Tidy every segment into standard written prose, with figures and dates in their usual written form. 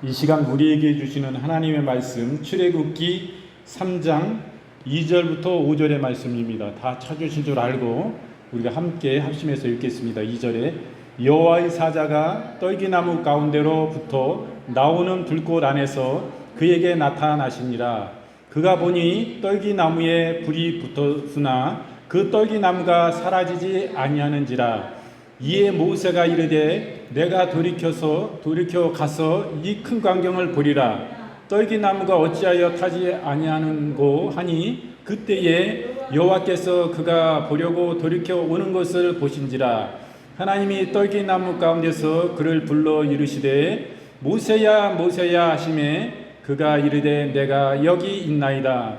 이 시간 우리에게 주시는 하나님의 말씀 출애굽기 3장 2절부터 5절의 말씀입니다. 다 찾으신 줄 알고 우리가 함께 합심해서 읽겠습니다. 2절에 여호와의 사자가 떨기나무 가운데로부터 나오는 불꽃 안에서 그에게 나타나시니라. 그가 보니 떨기나무에 불이 붙었으나 그 떨기나무가 사라지지 아니하는지라. 이에 모세가 이르되 내가 돌이켜 가서 이 큰 광경을 보리라. 떨기나무가 어찌하여 타지 아니하는고 하니 그때에 여호와께서 그가 보려고 돌이켜 오는 것을 보신지라. 하나님이 떨기나무 가운데서 그를 불러 이르시되 모세야 모세야 하시매 그가 이르되 내가 여기 있나이다.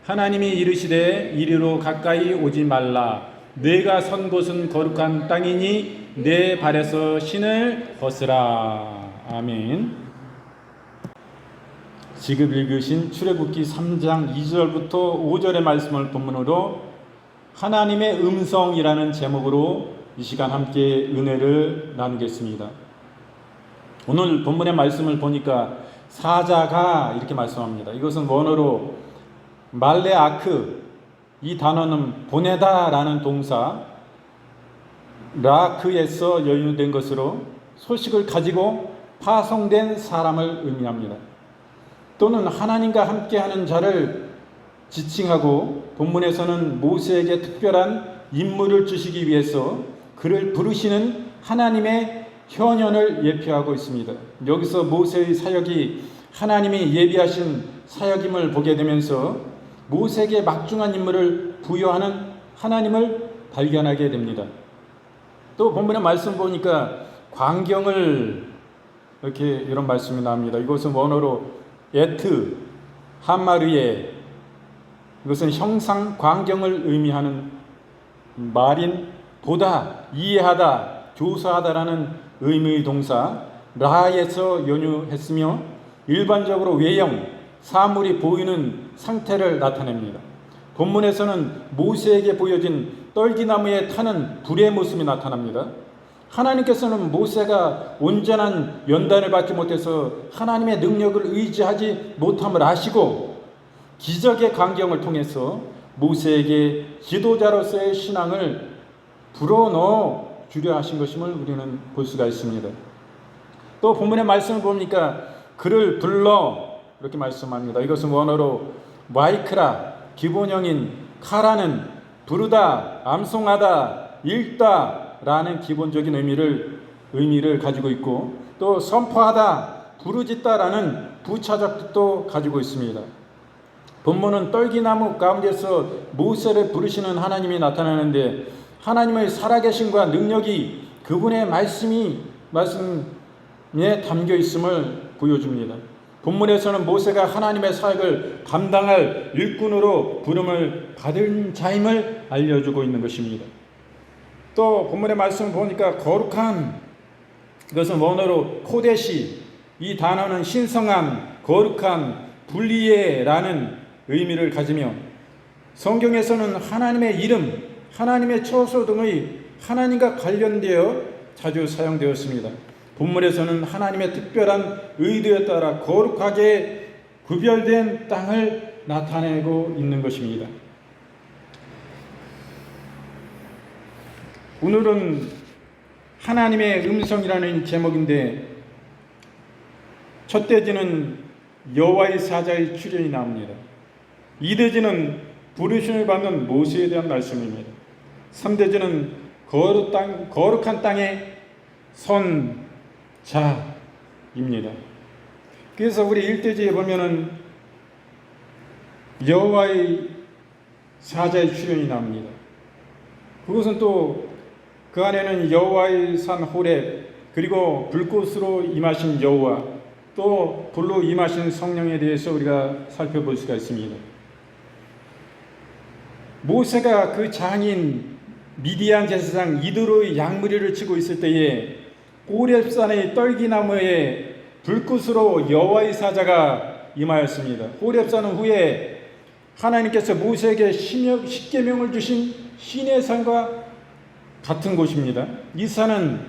하나님이 이르시되 이리로 가까이 오지 말라. 내가 선 곳은 거룩한 땅이니 내 발에서 신을 벗으라. 아멘. 지금 읽으신 출애굽기 3장 2절부터 5절의 말씀을 본문으로 하나님의 음성이라는 제목으로 이 시간 함께 은혜를 나누겠습니다. 오늘 본문의 말씀을 보니까 사자가 이렇게 말씀합니다. 이것은 원어로 말레아크, 이 단어는 보내다 라는 동사 라크에서 연유된 것으로 소식을 가지고 파송된 사람을 의미합니다. 또는 하나님과 함께하는 자를 지칭하고 본문에서는 모세에게 특별한 임무를 주시기 위해서 그를 부르시는 하나님의 현현을 예표하고 있습니다. 여기서 모세의 사역이 하나님이 예비하신 사역임을 보게 되면서 모세에게 막중한 임무를 부여하는 하나님을 발견하게 됩니다. 또 본문의 말씀 보니까 광경을 이렇게 이런 말씀이 나옵니다. 이것은 원어로 에트, 한마르에, 이것은 형상 광경을 의미하는 말인 보다, 이해하다, 조사하다라는 의미의 동사 라에서 연유했으며 일반적으로 외형, 사물이 보이는 상태를 나타냅니다. 본문에서는 모세에게 보여진 떨기나무에 타는 불의 모습이 나타납니다. 하나님께서는 모세가 온전한 연단을 받지 못해서 하나님의 능력을 의지하지 못함을 아시고 기적의 광경을 통해서 모세에게 지도자로서의 신앙을 불어넣어 주려 하신 것임을 우리는 볼 수가 있습니다. 또 본문의 말씀을 보니까 그를 불러 이렇게 말씀합니다. 이것은 원어로 마이크라, 기본형인 카라는 부르다, 암송하다, 읽다 라는 기본적인 의미를 가지고 있고 또 선포하다, 부르짖다 라는 부차적 뜻도 가지고 있습니다. 본문은 떨기나무 가운데서 모세를 부르시는 하나님이 나타나는데 하나님의 살아계심과 능력이 그분의 말씀에 담겨 있음을 보여줍니다. 본문에서는 모세가 하나님의 사역을 감당할 일꾼으로 부름을 받은 자임을 알려주고 있는 것입니다. 또 본문의 말씀을 보니까 거룩한, 이것은 원어로 코데시, 이 단어는 신성한, 거룩한, 불리에라는 의미를 가지며 성경에서는 하나님의 이름, 하나님의 처소 등의 하나님과 관련되어 자주 사용되었습니다. 본문에서는 하나님의 특별한 의도에 따라 거룩하게 구별된 땅을 나타내고 있는 것입니다. 오늘은 하나님의 음성이라는 제목인데 첫 대지는 여호와의 사자의 출현이 나옵니다. 이 대지는 부르심을 받는 모세에 대한 말씀입니다. 3대지는 거룩한 땅에 선 자입니다. 그래서 우리 1대지에 보면은 여호와의 사자의 출현이 나옵니다. 그것은 또 그 안에는 여호와의 산 호렙, 그리고 불꽃으로 임하신 여호와, 또 불로 임하신 성령에 대해서 우리가 살펴볼 수가 있습니다. 모세가 그 장인 미디안 제사장 이드로의 양무리를 치고 있을 때에 호렙산의 떨기나무에 불꽃으로 여호와의 사자가 임하였습니다. 호렙산은 후에 하나님께서 모세에게 십계명을 주신 시내 산과 같은 곳입니다. 이 산은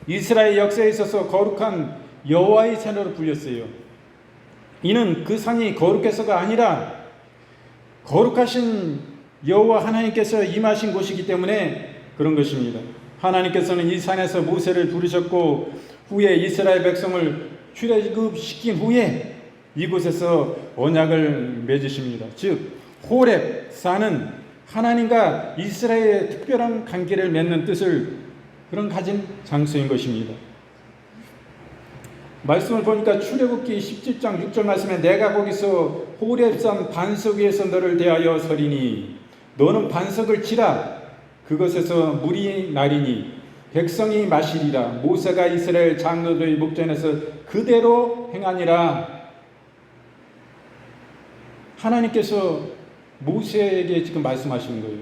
이스라엘 역사에 있어서 거룩한 여호와의 산으로 불렸어요. 이는 그 산이 거룩해서가 아니라 거룩하신 여호와 하나님께서 임하신 곳이기 때문에 그런 것입니다. 하나님께서는 이 산에서 모세를 부르셨고 후에 이스라엘 백성을 출애굽시킨 후에 이곳에서 언약을 맺으십니다. 즉 호렙 산은 하나님과 이스라엘의 특별한 관계를 맺는 뜻을 그런 가진 장소인 것입니다. 말씀을 보니까 출애굽기 17장 6절 말씀에 내가 거기서 호렙산 반석 위에서 너를 대하여 서리니 너는 반석을 치라 그것에서 물이 나리니 백성이 마시리라 모세가 이스라엘 장로들의 목전에서 그대로 행하니라. 하나님께서 모세에게 지금 말씀하시는 거예요.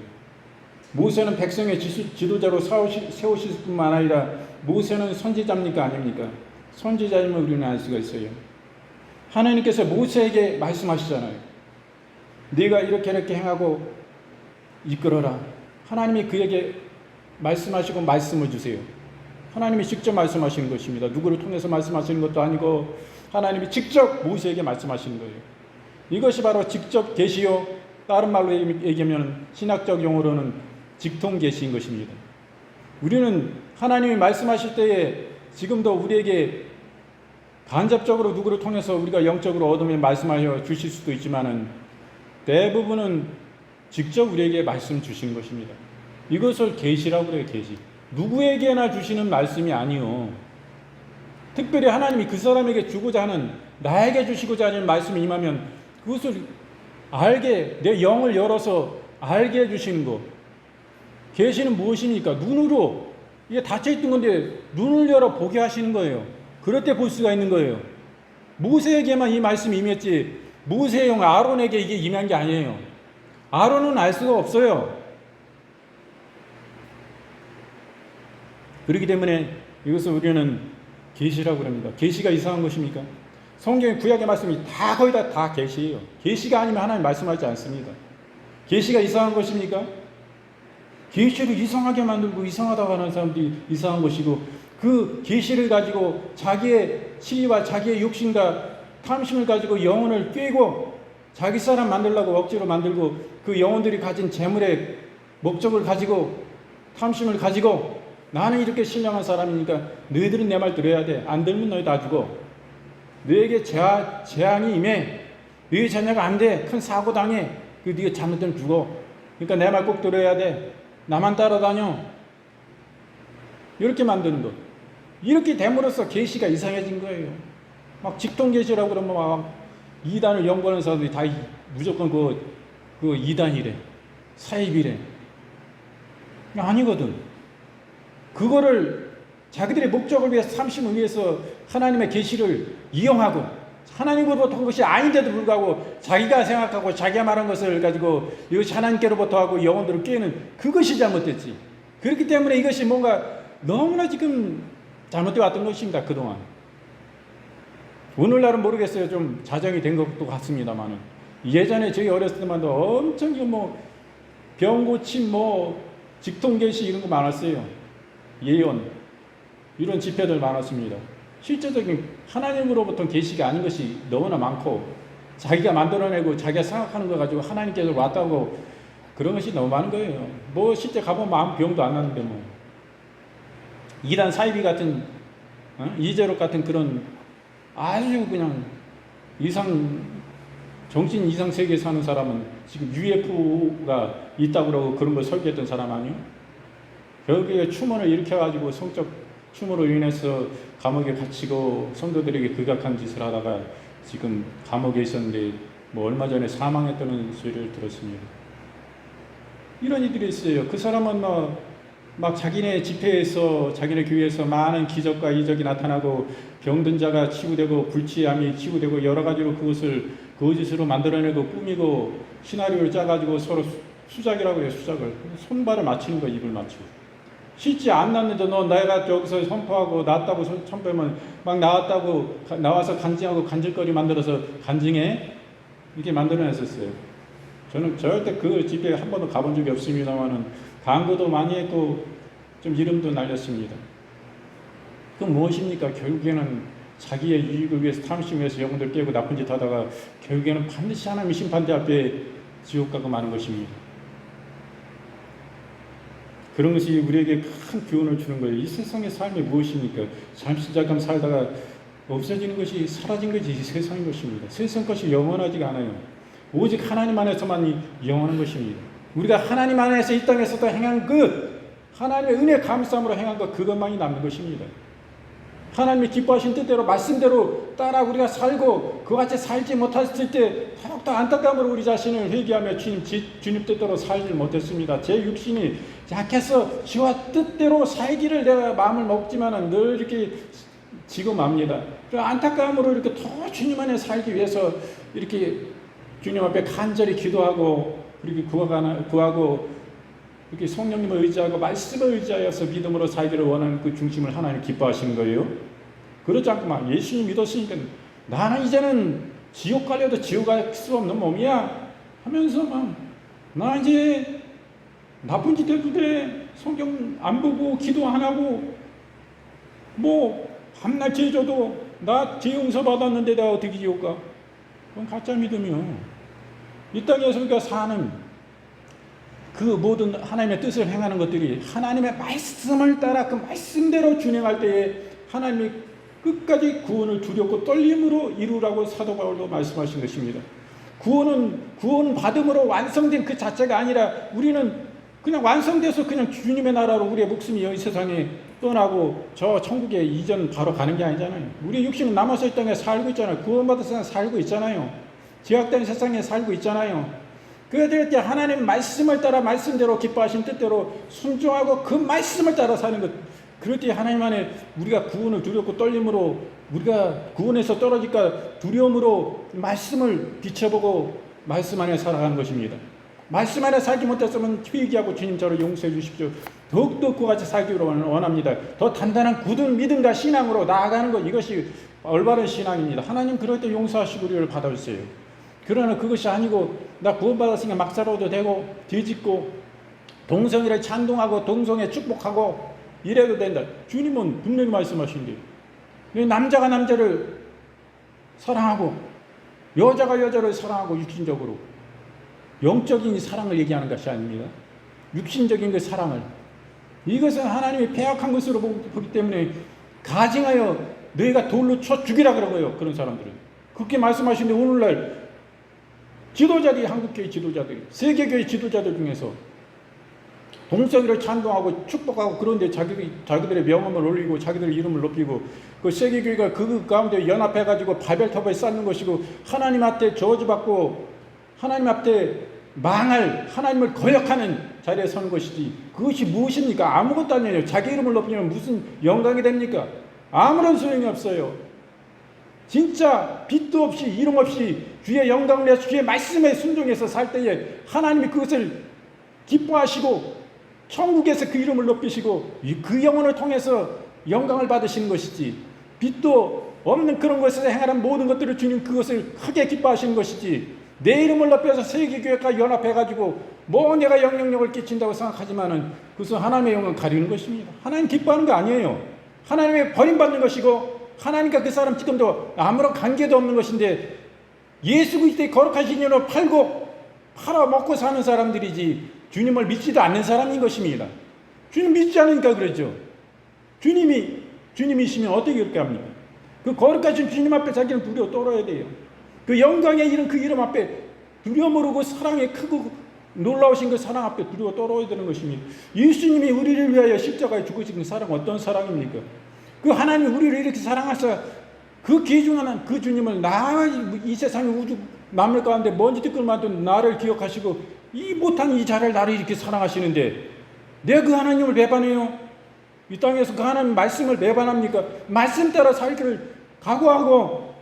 모세는 백성의 지도자로 세우실 뿐만 아니라 모세는 선지자입니까 아닙니까? 선지자임을 우리는 알 수가 있어요. 하나님께서 모세에게 말씀하시잖아요. 네가 이렇게 행하고 이끌어라. 하나님이 그에게 말씀하시고 말씀을 주세요. 하나님이 직접 말씀하시는 것입니다. 누구를 통해서 말씀하시는 것도 아니고 하나님이 직접 모세에게 말씀하시는 거예요. 이것이 바로 직접 계시요, 다른 말로 얘기하면 신학적 용어로는 직통 계시인 것입니다. 우리는 하나님이 말씀하실 때에 지금도 우리에게 간접적으로 누구를 통해서 우리가 영적으로 얻으면 말씀하여 주실 수도 있지만은 대부분은 직접 우리에게 말씀 주시는 것입니다. 이것을 계시라고 그래요. 계시. 누구에게나 주시는 말씀이 아니요. 특별히 하나님이 그 사람에게 주고자 하는, 나에게 주시고자 하는 말씀이 임하면 그것을 알게, 내 영을 열어서 알게 해주시는 것. 계시는 무엇입니까? 눈으로, 이게 닫혀있던 건데 눈을 열어 보게 하시는 거예요. 그럴 때 볼 수가 있는 거예요. 모세에게만 이 말씀이 임했지 모세의 형 아론에게 이게 임한 게 아니에요. 아론은 알 수가 없어요. 그렇기 때문에 이것을 우리는 계시라고 합니다. 계시가 이상한 것입니까? 성경의 구약의 말씀이 다 거의 다 계시예요. 계시가 아니면 하나님 말씀하지 않습니다. 계시가 이상한 것입니까? 계시를 이상하게 만들고 이상하다고 하는 사람들이 이상한 것이고 그 계시를 가지고 자기의 시와 자기의 욕심과 탐심을 가지고 영혼을 꿰고 자기 사람 만들려고 억지로 만들고 그 영혼들이 가진 재물의 목적을 가지고 탐심을 가지고 나는 이렇게 신령한 사람이니까 너희들은 내 말 들어야 돼. 안 들으면 너희 다 죽어. 너에게 재앙이 임해. 너희 자녀가 안 돼. 큰 사고 당해. 그 네가 잘못되면 죽어. 그러니까 내 말 꼭 들어야 돼. 나만 따라다녀. 이렇게 만드는 것. 이렇게 됨으로써 계시가 이상해진 거예요. 막 직통 계시라고 그러면 막 이단을 연구하는 사람들이 다 무조건 그 이단이래. 사입이래. 아니거든. 그거를 자기들의 목적을 위해서 삼심을 위해서 하나님의 계시를 이용하고 하나님으로부터 한 것이 아닌데도 불구하고 자기가 생각하고 자기가 말한 것을 가지고 이것이 하나님께로부터 하고 영혼들을 꿰는 그것이 잘못됐지. 그렇기 때문에 이것이 뭔가 너무나 지금 잘못되어 왔던 것입니다. 그동안. 오늘날은 모르겠어요. 좀 자정이 된 것도 같습니다만은 예전에 저희 어렸을 때만도 엄청 병고침 직통계시 이런 거 많았어요. 예언 이런 집회들 많았습니다. 실제적인 하나님으로부터 계시가 아닌 것이 너무나 많고 자기가 만들어내고 자기가 생각하는 거 가지고 하나님께서 왔다고 그런 것이 너무 많은 거예요. 실제 가보면 아무 병도 안 나는데 이단 사이비 같은 이재록 같은 그런 아주 그냥 정신 이상 세계에 사는 사람은 지금 UFO가 있다고 그러고 그런 걸 설계했던 사람 아니에요? 결국에 추모를 일으켜가지고 성적 추모로 인해서 감옥에 갇히고 성도들에게 극악한 짓을 하다가 지금 감옥에 있었는데 얼마 전에 사망했다는 소리를 들었습니다. 이런 이들이 있어요. 그 사람은 막 자기네 집회에서 자기네 교회에서 많은 기적과 이적이 나타나고 병든 자가 치유되고 불치암이 치유되고 여러 가지로 그것을 거짓으로 만들어내고 꾸미고 시나리오를 짜가지고 서로 수작이라고 해요. 수작을 손발을 맞추는 거 입을 맞추고 실제 안 났는데 내가 여기서 선포하고 낫다고 선포하면 막 나와서 간증하고 간질거리 만들어서 간증해 이렇게 만들어냈었어요. 저는 절대 그 집회에 한 번도 가본 적이 없습니다만은 광고도 많이 했고 좀 이름도 날렸습니다. 그럼 무엇입니까? 결국에는 자기의 유익을 위해서 탐심을 위해서 영혼들 깨고 나쁜 짓 하다가 결국에는 반드시 하나님의 심판대 앞에 지옥 가고 마는 것입니다. 그런 것이 우리에게 큰 교훈을 주는 거예요. 이 세상의 삶이 무엇입니까? 잠시 잠깐 살다가 없어지는 것이, 사라진 것이 이 세상인 것입니다. 세상 것이 영원하지가 않아요. 오직 하나님 안에서만 영원한 것입니다. 우리가 하나님 안에서 이 땅에서도 행한 것, 하나님의 은혜 감사함으로 행한 것, 그것만이 남는 것입니다. 하나님이 기뻐하신 뜻대로 말씀대로 따라 우리가 살고 그같이 살지 못했을 때 더욱더 안타까움으로 우리 자신을 회개하며 주님 뜻대로 살지 못했습니다. 제 육신이 약해서 지와 뜻대로 살기를 내가 마음을 먹지만은 늘 이렇게 지고 맙니다. 안타까움으로 이렇게 더 주님 안에 살기 위해서 이렇게 주님 앞에 간절히 기도하고 그렇게 구하고 이렇게 성령님을 의지하고 말씀을 의지하여서 믿음으로 살기를 원하는 그 중심을 하나님 기뻐하시는 거예요. 그렇지 않고 막 예수님 믿었으니까 나는 이제는 지옥 가려도 지옥 갈 수 없는 몸이야 하면서 막 나 이제 나쁜 짓 해도 돼, 성경 안 보고 기도 안 하고 뭐 밤낮 죄져도 나 죄 용서 받았는데 내가 어떻게 지옥 가? 그건 가짜 믿음이요. 이 땅에서 우리가 사는 그 모든 하나님의 뜻을 행하는 것들이 하나님의 말씀을 따라 그 말씀대로 준행할 때에 하나님이 끝까지 구원을 두렵고 떨림으로 이루라고 사도 바울도 말씀하신 것입니다. 구원 받음으로 완성된 그 자체가 아니라 우리는 그냥 완성돼서 그냥 주님의 나라로 우리의 목숨이 이 세상에 떠나고 저 천국에 이전 바로 가는 게 아니잖아요. 우리 육신은 남아서 이 땅에 살고 있잖아요. 구원받아서 살고 있잖아요. 제약된 세상에 살고 있잖아요. 그럴 때 하나님 말씀을 따라 말씀대로 기뻐하신 뜻대로 순종하고 그 말씀을 따라 사는 것, 그럴 때 하나님 안에 우리가 구원을 두렵고 떨림으로, 우리가 구원에서 떨어질까 두려움으로 말씀을 비춰보고 말씀 안에 살아가는 것입니다. 말씀 안에 살지 못했으면 회개하고 주님 저를 용서해 주십시오. 더욱더 그같이 살기를 원합니다. 더 단단한 굳은 믿음과 신앙으로 나아가는 것, 이것이 올바른 신앙입니다. 하나님 그럴 때 용서하시고 우리를 받아주세요. 그러나 그것이 아니고 나 구원받았으니까 막 살아도 되고 뒤집고 동성애를 찬동하고 동성애 축복하고 이래도 된다. 주님은 분명히 말씀하신대요. 남자가 남자를 사랑하고 여자가 여자를 사랑하고 육신적으로 영적인 사랑을 얘기하는 것이 아닙니다. 육신적인 그 사랑을, 이것은 하나님이 배악한 것으로 보기 때문에 가증하여 너희가 돌로 쳐 죽이라 그러고요. 그런 사람들은 그렇게 말씀하시는데 오늘날 지도자들이, 한국교회 지도자들이, 세계교회 지도자들 중에서 동성애를 찬동하고 축복하고 그런데 자기들의 명함을 올리고 자기들의 이름을 높이고 그 세계교회가 그 가운데 연합해가지고 바벨탑을 쌓는 것이고 하나님 앞에 저주받고 하나님 앞에 망할, 하나님을 거역하는 자리에 서는 것이지 그것이 무엇입니까? 아무것도 아니에요. 자기 이름을 높이면 무슨 영광이 됩니까? 아무런 소용이 없어요. 진짜 빛도 없이 이름 없이 주의 영광을 위해서 주의 말씀에 순종해서 살 때에 하나님이 그것을 기뻐하시고 천국에서 그 이름을 높이시고 그 영혼을 통해서 영광을 받으시는 것이지, 빛도 없는 그런 것에서 행하는 모든 것들을 주님 그것을 크게 기뻐하시는 것이지, 내 이름을 높여서 세계교회가 연합해가지고 뭐 내가 영향력을 끼친다고 생각하지만은 그것은 하나님의 영광을 가리는 것입니다. 하나님 기뻐하는 거 아니에요. 하나님의 버림받는 것이고 하나님과 그 사람 지금도 아무런 관계도 없는 것인데 예수 그리스도의 거룩하신 이름을 팔아 먹고 사는 사람들이지 주님을 믿지도 않는 사람인 것입니다. 주님 믿지 않으니까 그러죠. 주님이시면 어떻게 그렇게 합니까? 그 거룩하신 주님 앞에 자기는 두려워 떨어야 돼요. 그 영광의 이름, 그 이름 앞에 두려워 모르고 사랑의 크고 놀라우신 그 사랑 앞에 두려워 떨어야 되는 것입니다. 예수님이 우리를 위하여 십자가에 죽으신 그 사랑 어떤 사랑입니까? 그 하나님이 우리를 이렇게 사랑하사 그 귀중한 그 주님을 이 세상의 우주 만물 가운데 먼지 띠끌만한 나를 기억하시고 이 못한 이 자를 나를 이렇게 사랑하시는데 내가 그 하나님을 배반해요? 이 땅에서 그 하나님 말씀을 배반합니까? 말씀 따라 살기를 각오하고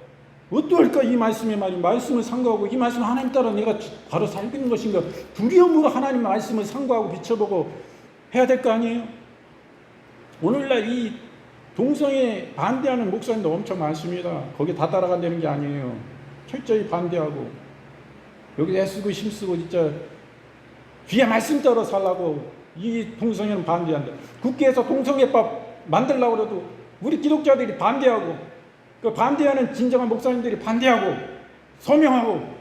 어떨까? 이 말씀의 말씀을 상고하고 이 말씀 하나님 따라 내가 바로 살기는 것인가? 두려움으로 하나님 말씀을 상고하고 비춰보고 해야 될 거 아니에요? 오늘날 이 동성애 반대하는 목사님도 엄청 많습니다. 거기 다 따라간다는 게 아니에요. 철저히 반대하고 여기서 애쓰고 힘쓰고 진짜 주의 말씀 따라 살라고 이 동성애는 반대한다. 국회에서 동성애법 만들려고 해도 우리 기독자들이 반대하고 그 반대하는 진정한 목사님들이 반대하고 서명하고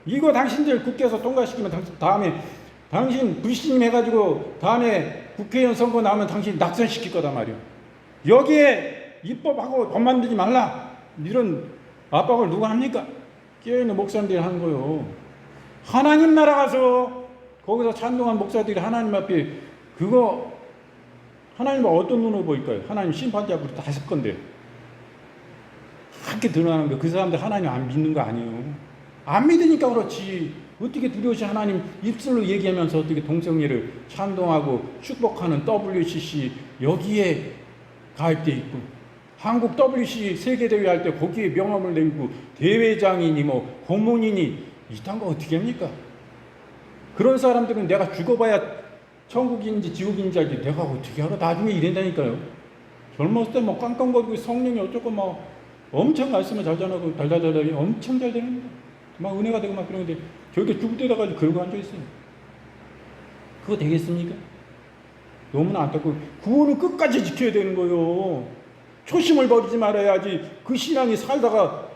이거 당신들 국회에서 통과시키면 다음에 당신 불신임 해가지고 다음에 국회의원 선거 나오면 당신 낙선시킬 거다 말이야. 여기에 입법하고 법 만들지 말라 이런 압박을 누가 합니까? 깨어있는 목사님들이 하는 거요. 하나님 나라 가서 거기서 찬동한 목사들이 하나님 앞에 그거 하나님은 어떤 눈으로 보일까요? 하나님 심판자 앞으로 다 했을 건데 그렇게 드러나는 거 그 사람들 하나님 안 믿는 거 아니에요. 안 믿으니까 그렇지. 어떻게 두려우시 하나님 입술로 얘기하면서 어떻게 동성애를 찬동하고 축복하는 WCC 여기에 가입돼 있고 한국 WCC 세계대회 할 때 거기에 명함을 내고 대회장이니 뭐 고문이니 이딴 거 어떻게 합니까? 그런 사람들은 내가 죽어봐야 천국인지 지옥인지 알지 내가 어떻게 알아? 나중에 이런다니까요. 젊었을 때 뭐 깡깡거리고 성령이 어쩌고 막 엄청 말씀을 잘 전하고 달달달달이 엄청 잘 되는 막 은혜가 되고 막 그러는데 저렇게 죽을 때다 가지고 그러고 앉아있어요. 그거 되겠습니까? 너무나 안타깝고 구원은 끝까지 지켜야 되는 거예요. 초심을 버리지 말아야지. 그 신앙이 살다가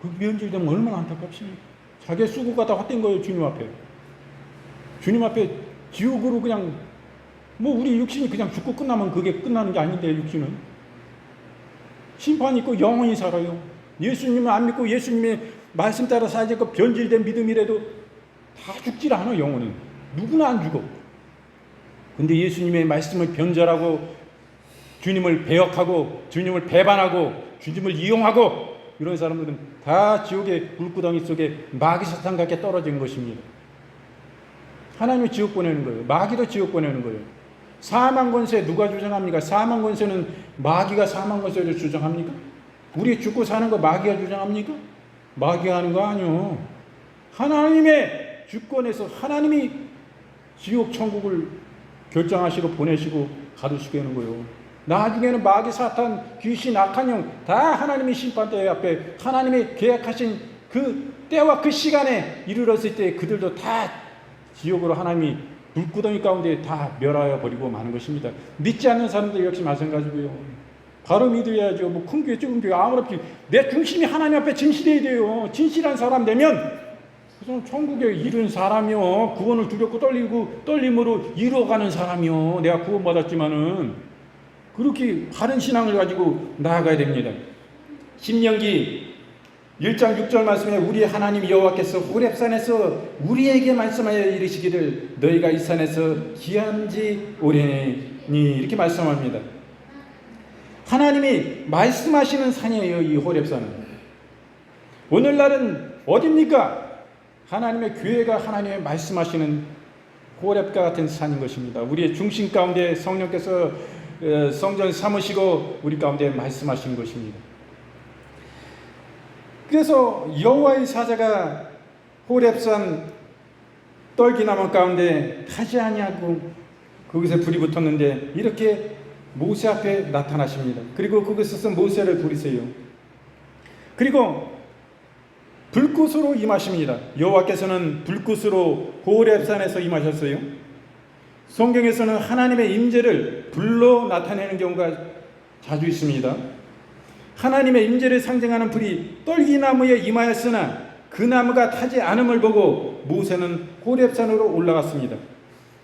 그 변질되면 얼마나 안타깝습니까? 자기 수고가 다 헛된 거예요. 주님 앞에. 주님 앞에 지옥으로 그냥 뭐 우리 육신이 그냥 죽고 끝나면 그게 끝나는 게 아닌데 육신은 심판이 있고 영원히 살아요. 예수님을 안 믿고 예수님의 말씀 따라 살지 그 변질된 믿음이라도 다 죽질 않아. 영혼은 누구나 안 죽어. 근데 예수님의 말씀을 변절하고 주님을 배역하고 주님을 배반하고 주님을 이용하고 이런 사람들은 다 지옥의 불구덩이 속에 마귀 사탄 같게 떨어진 것입니다. 하나님이 지옥 보내는 거예요. 마귀도 지옥 보내는 거예요. 사망 권세 누가 주장합니까? 사망 권세는 마귀가 사망 권세를 주장합니까? 우리 죽고 사는 거 마귀가 주장합니까? 마귀가 하는 거 아니요. 하나님의 주권에서 하나님이 지옥 천국을 결정하시고 보내시고 가두시게 하는 거예요. 나중에는 마귀 사탄 귀신 악한 영 다 하나님의 심판대 앞에 하나님이 계약하신 그 때와 그 시간에 이르렀을 때 그들도 다 지옥으로 하나님이 불구덩이 가운데 다 멸하여 버리고 마는 것입니다. 믿지 않는 사람들 역시 마찬가지고요. 바로 믿어야죠. 뭐 큰 교회 좁은 교회 아무렇지 내 중심이 하나님 앞에 진실해야 돼요. 진실한 사람 되면 그래서 천국에 이른 사람이요. 구원을 두렵고 떨림으로 이루어가는 사람이요. 내가 구원받았지만은 그렇게 바른 신앙을 가지고 나아가야 됩니다. 신명기 1장 6절 말씀에 우리 하나님 여호와께서 호렙산에서 우리에게 말씀하여 이르시기를 너희가 이 산에서 기한지 오래니 이렇게 말씀합니다. 하나님이 말씀하시는 산이에요. 이 호렙산은. 오늘날은 어디입니까? 하나님의 교회가 하나님의 말씀하시는 호렙과 같은 산인 것입니다. 우리의 중심 가운데 성령께서 성전 삼으시고 우리 가운데 말씀하신 것입니다. 그래서 여호와의 사자가 호렙산 떨기나무 가운데 타지 아니하고 거기서 불이 붙었는데 이렇게 모세 앞에 나타나십니다. 그리고 거기서 모세를 부르세요. 그리고 불꽃으로 임하십니다. 여호와께서는 불꽃으로 호렙산에서 임하셨어요. 성경에서는 하나님의 임재를 불로 나타내는 경우가 자주 있습니다. 하나님의 임재를 상징하는 불이 떨기나무에 임하였으나 그 나무가 타지 않음을 보고 모세는 호렙산으로 올라갔습니다.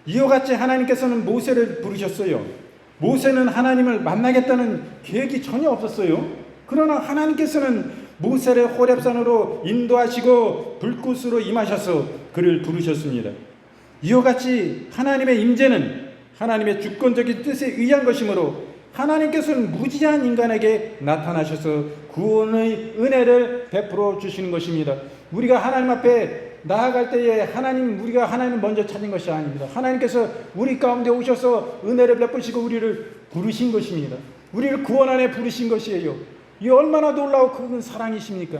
이와 같이 하나님께서는 모세를 부르셨어요. 모세는 하나님을 만나겠다는 계획이 전혀 없었어요. 그러나 하나님께서는 모세를 호렙산으로 인도하시고 불꽃으로 임하셔서 그를 부르셨습니다. 이와 같이 하나님의 임재는 하나님의 주권적인 뜻에 의한 것이므로 하나님께서는 무지한 인간에게 나타나셔서 구원의 은혜를 베풀어 주시는 것입니다. 우리가 하나님 앞에 나아갈 때에 우리가 하나님을 먼저 찾은 것이 아닙니다. 하나님께서 우리 가운데 오셔서 은혜를 베푸시고 우리를 부르신 것입니다. 우리를 구원 안에 부르신 것이에요. 이 얼마나 놀라워 큰 사랑이십니까?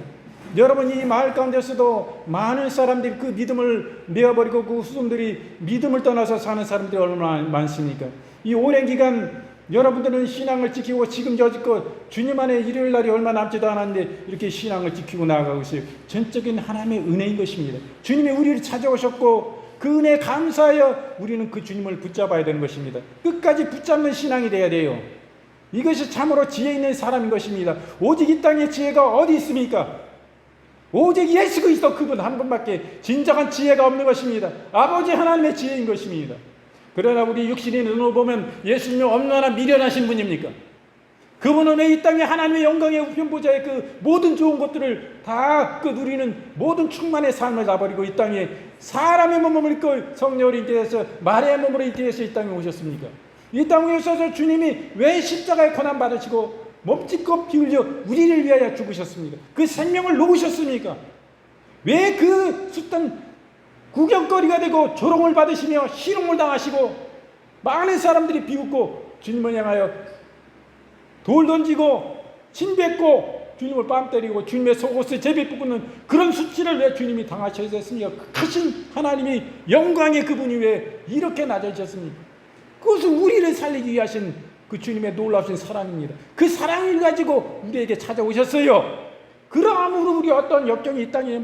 여러분, 이 마을 가운데서도 많은 사람들이 그 믿음을 내어버리고 그 후손들이 믿음을 떠나서 사는 사람들이 얼마나 많습니까? 이 오랜 기간 여러분들은 신앙을 지키고 지금 여지껏 주님 안에 일요일 날이 얼마 남지도 않았는데 이렇게 신앙을 지키고 나아가고 있어요. 전적인 하나님의 은혜인 것입니다. 주님이 우리를 찾아오셨고 그 은혜에 감사하여 우리는 그 주님을 붙잡아야 되는 것입니다. 끝까지 붙잡는 신앙이 돼야 돼요. 이것이 참으로 지혜 있는 사람인 것입니다. 오직 이 땅에 지혜가 어디 있습니까? 오직 예수 그리스도 그분 한 분밖에 진정한 지혜가 없는 것입니다. 아버지 하나님의 지혜인 것입니다. 그러나 우리 육신의 눈으로 보면 예수님이 얼마나 미련하신 분입니까? 그분은 왜 이 땅에 하나님의 영광의 우편보좌의 그 모든 좋은 것들을 다 누리는 모든 충만의 삶을 놔버리고 이 땅에 사람의 몸을 입고 성령으로 인도해서 마리아의 몸으로 인도해서 이 땅에 오셨습니까? 이 땅에 오셔서 주님이 왜 십자가에 고난받으시고 몸짓고 피 흘려 우리를 위하여 죽으셨습니까? 그 생명을 놓으셨습니까? 왜 그 숱한 구경거리가 되고 조롱을 받으시며 희롱을 당하시고 많은 사람들이 비웃고 주님을 향하여 돌 던지고 침 뱉고 주님을 뺨 때리고 주님의 속옷을 제비 뽑는 그런 수치를 왜 주님이 당하셔야 됐습니까? 크신 하나님이 영광의 그분이 왜 이렇게 낮아지셨습니까? 그것은 우리를 살리기 위해 하신 그 주님의 놀라우신 사랑입니다. 그 사랑을 가지고 우리에게 찾아오셨어요. 그러므로 우리 어떤 역경이 이 땅에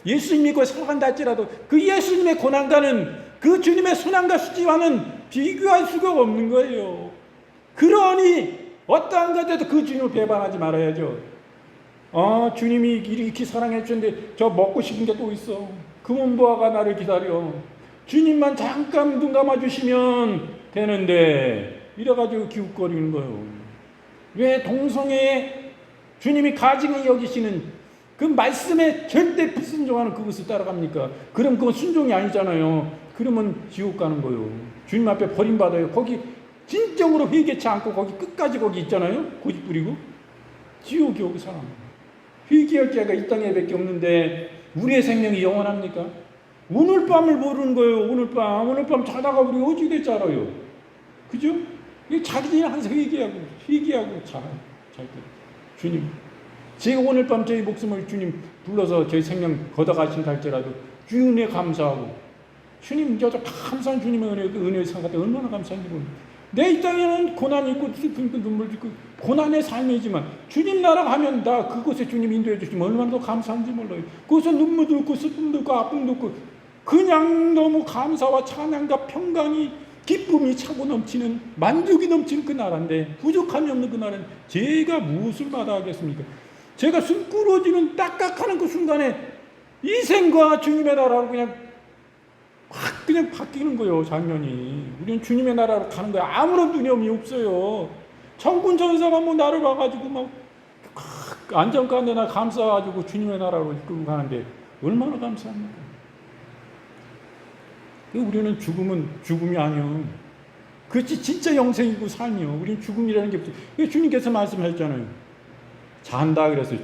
예수님 믿고 살아간다 할지라도 그 예수님의 고난과는 그 주님의 순환과 수치와는 비교할 수가 없는 거예요. 그러니 어떠한 것에도 그 주님을 배반하지 말아야죠. 주님이 이렇게 사랑해 주는데 저 먹고 싶은 게 또 있어. 금은보화가 나를 기다려. 주님만 잠깐 눈 감아주시면 되는데 이래가지고 기웃거리는 거예요. 왜 동성애에 주님이 가증히 여기시는 그 말씀에 절대 불순종하는 그것을 따라갑니까? 그럼 그건 순종이 아니잖아요. 그러면 지옥 가는 거예요. 주님 앞에 버림받아요. 거기 진정으로 회개치 않고 거기 끝까지 거기 있잖아요. 고집 부리고 지옥이 오고 사람. 회개할 자가 이 땅에 밖에 없는데 우리의 생명이 영원합니까? 오늘 밤을 모르는 거예요. 오늘 밤 자다가 우리 어찌 될지 알아요. 그죠? 자기들이 항상 회개하고 잘 때. 주님, 제가 오늘 밤 저희 목숨을 주님 불러서 저희 생명 걷어가신다 할지라도 주의 은혜 감사하고 주님 저 감사한 주님의 은혜, 그 은혜의 상가때 얼마나 감사한지 모릅니다. 내 이 땅에는 고난이 있고 슬픈 눈물 있고 고난의 삶이지만 주님 나라 가면 나 그곳에 주님 인도해 주시면 얼마나 더 감사한지 몰라요. 그곳에 눈물도 있고 슬픔도 있고 아픔도 있고 그냥 너무 감사와 찬양과 평강이 기쁨이 차고 넘치는 만족이 넘치는 그 나라인데 부족함이 없는 그 나라는 제가 무엇을 마다하겠습니까? 제가 숨 끊어지는 딱딱하는 그 순간에 이 생과 주님의 나라로 그냥 확 그냥 바뀌는 거예요. 장면이. 우리는 주님의 나라로 가는 거예요. 아무런 두려움이 없어요. 천군 천사가 나를 봐가지고 막 안정가운데 나 감싸가지고 주님의 나라로 이끌고 가는데 얼마나 감사합니까? 우리는 죽음은 죽음이 아니요. 그렇지 진짜 영생이고 삶이요. 우리는 죽음이라는 게 없어요. 주님께서 말씀하셨잖아요. 잔다 그래서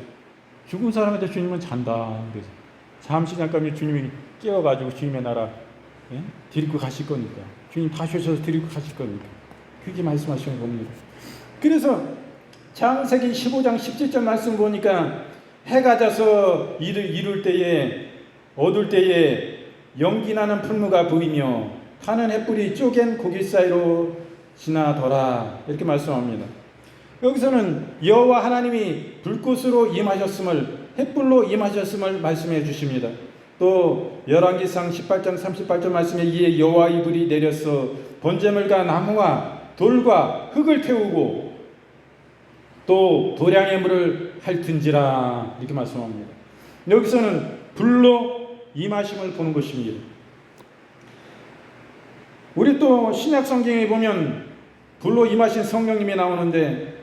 죽은 사람한테 주님은 잔다. 그래서 잠시 잠깐 주님이 깨워가지고 주님의 나라 데리고 가실 거니까. 주님 다시 오셔서 데리고 가실 거니까. 그렇게 말씀하시는 겁니다. 그래서 창세기 15장 17절 말씀 보니까 해가 져서 이룰 때에 어둘 때에 연기 나는 풀무가 보이며 타는 햇불이 쪼갠 고기 사이로 지나더라 이렇게 말씀합니다. 여기서는 여호와 하나님이 불꽃으로 임하셨음을 햇불로 임하셨음을 말씀해 주십니다. 또 열왕기상 18장 38절 말씀에 이에 여호와의 불이 내려서 번제물과 나무와 돌과 흙을 태우고 또 도량의 물을 핥은지라 이렇게 말씀합니다. 여기서는 불로 임하심을 보는 것입니다. 우리 또 신약 성경에 보면 불로 임하신 성령님이 나오는데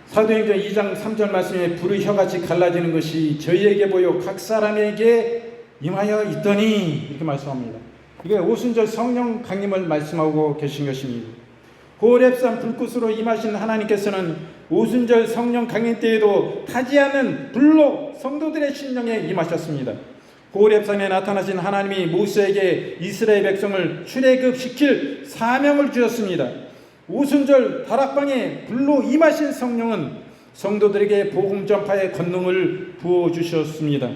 사도행전 2장 3절 말씀에 불의 혀같이 갈라지는 것이 저희에게 보여 각 사람에게 임하여 있더니 이렇게 말씀합니다. 이게 오순절 성령 강림을 말씀하고 계신 것입니다. 호렙산 불꽃으로 임하신 하나님께서는 오순절 성령 강림 때에도 타지 않는 불로 성도들의 심령에 임하셨습니다. 호렙산에 나타나신 하나님이 모세에게 이스라엘 백성을 출애굽시킬 사명을 주셨습니다. 오순절 다락방에 불로 임하신 성령은 성도들에게 복음 전파의 권능을 부어주셨습니다.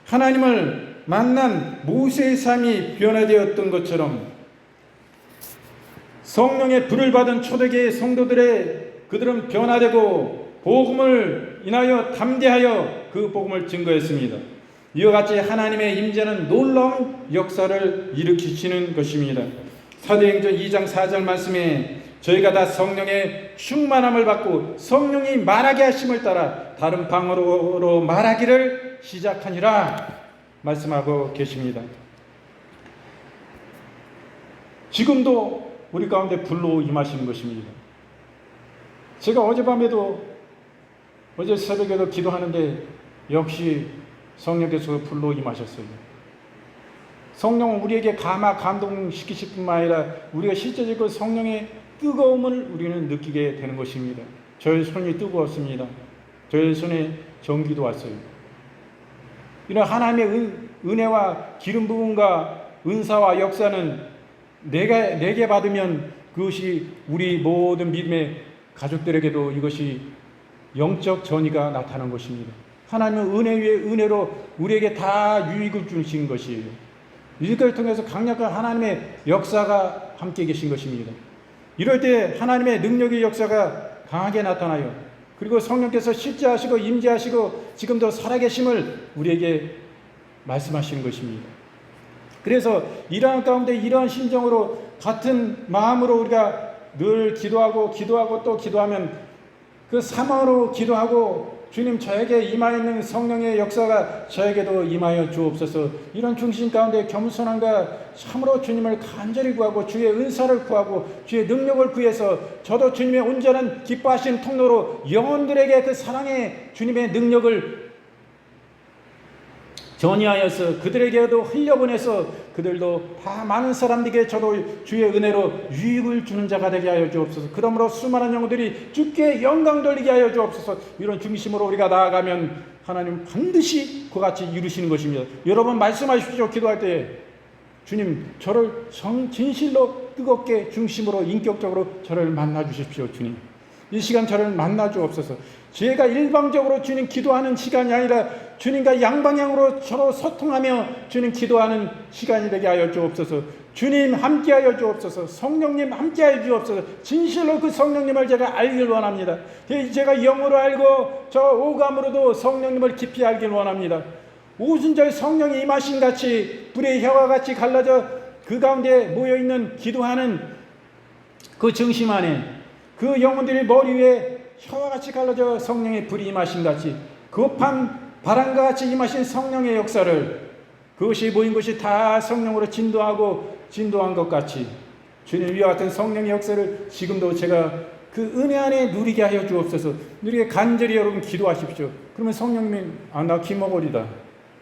하나님을 만난 모세의 삶이 변화되었던 것처럼 성령의 불을 받은 초대교회 그들은 변화되고 복음을 인하여 담대하여 그 복음을 증거했습니다. 이와 같이 하나님의 임재는 놀라운 역사를 일으키시는 것입니다. 사도행전 2장 4절 말씀에 저희가 다 성령의 충만함을 받고 성령이 말하게 하심을 따라 다른 방언으로 말하기를 시작하니라 말씀하고 계십니다. 지금도 우리 가운데 불로 임하시는 것입니다. 제가 어젯밤에도 어제 새벽에도 기도하는데 역시 성령께서 불로 임하셨어요. 성령은 우리에게 감동시키실 뿐만 아니라 우리가 실제적으로 성령의 뜨거움을 우리는 느끼게 되는 것입니다. 저의 손이 뜨거웠습니다. 저의 손에 전기도 왔어요. 이런 하나님의 은혜와 기름 부음과 은사와 역사는 내게 받으면 그것이 우리 모든 믿음의 가족들에게도 이것이 영적 전이가 나타나는 것입니다. 하나님은 은혜 위에 은혜로 우리에게 다 유익을 주신 것이에요. 이것을 통해서 강력한 하나님의 역사가 함께 계신 것입니다. 이럴 때 하나님의 능력의 역사가 강하게 나타나요. 그리고 성령께서 실제하시고 임재하시고 지금도 살아계심을 우리에게 말씀하시는 것입니다. 그래서 이러한 가운데 이러한 심정으로 같은 마음으로 우리가 늘 기도하고 또 기도하면 그 사망으로 기도하고 주님 저에게 임하여 있는 성령의 역사가 저에게도 임하여 주옵소서. 이런 중심 가운데 겸손함과 참으로 주님을 간절히 구하고 주의 은사를 구하고 주의 능력을 구해서 저도 주님의 온전한 기뻐하신 통로로 영혼들에게 그 사랑의 주님의 능력을 전이하여서 그들에게도 흘려보내서 그들도 다 많은 사람들에게 저도 주의 은혜로 유익을 주는 자가 되게 하여 주옵소서. 그러므로 수많은 영혼들이 주께 영광 돌리게 하여 주옵소서. 이런 중심으로 우리가 나아가면 하나님 반드시 그같이 이루시는 것입니다. 여러분 말씀하십시오. 기도할 때 주님 저를 진실로 뜨겁게 중심으로 인격적으로 저를 만나 주십시오. 주님 이 시간 저를 만나 주옵소서. 제가 일방적으로 주님 기도하는 시간이 아니라 주님과 양방향으로 서로 소통하며 주님 기도하는 시간이 되게 하여 주옵소서. 주님 함께하여 주옵소서. 성령님 함께하여 주옵소서. 진실로 그 성령님을 제가 알길 원합니다. 제가 영으로 알고 저 오감으로도 성령님을 깊이 알길 원합니다. 오순절 성령이 임하신 같이 불의 혀와 같이 갈라져 그 가운데 모여있는 기도하는 그 중심 안에 그 영혼들이 머리 위에 혀와 같이 갈라져 성령의 불이 임하신 같이 급한 바람과 같이 임하신 성령의 역사를 그것이 모인 것이 다 성령으로 진도한 것 같이 주님 위와 같은 성령의 역사를 지금도 제가 그 은혜 안에 누리게 하여 주옵소서. 누리게 간절히 여러분 기도하십시오. 그러면 성령님이 나 기먹으리다.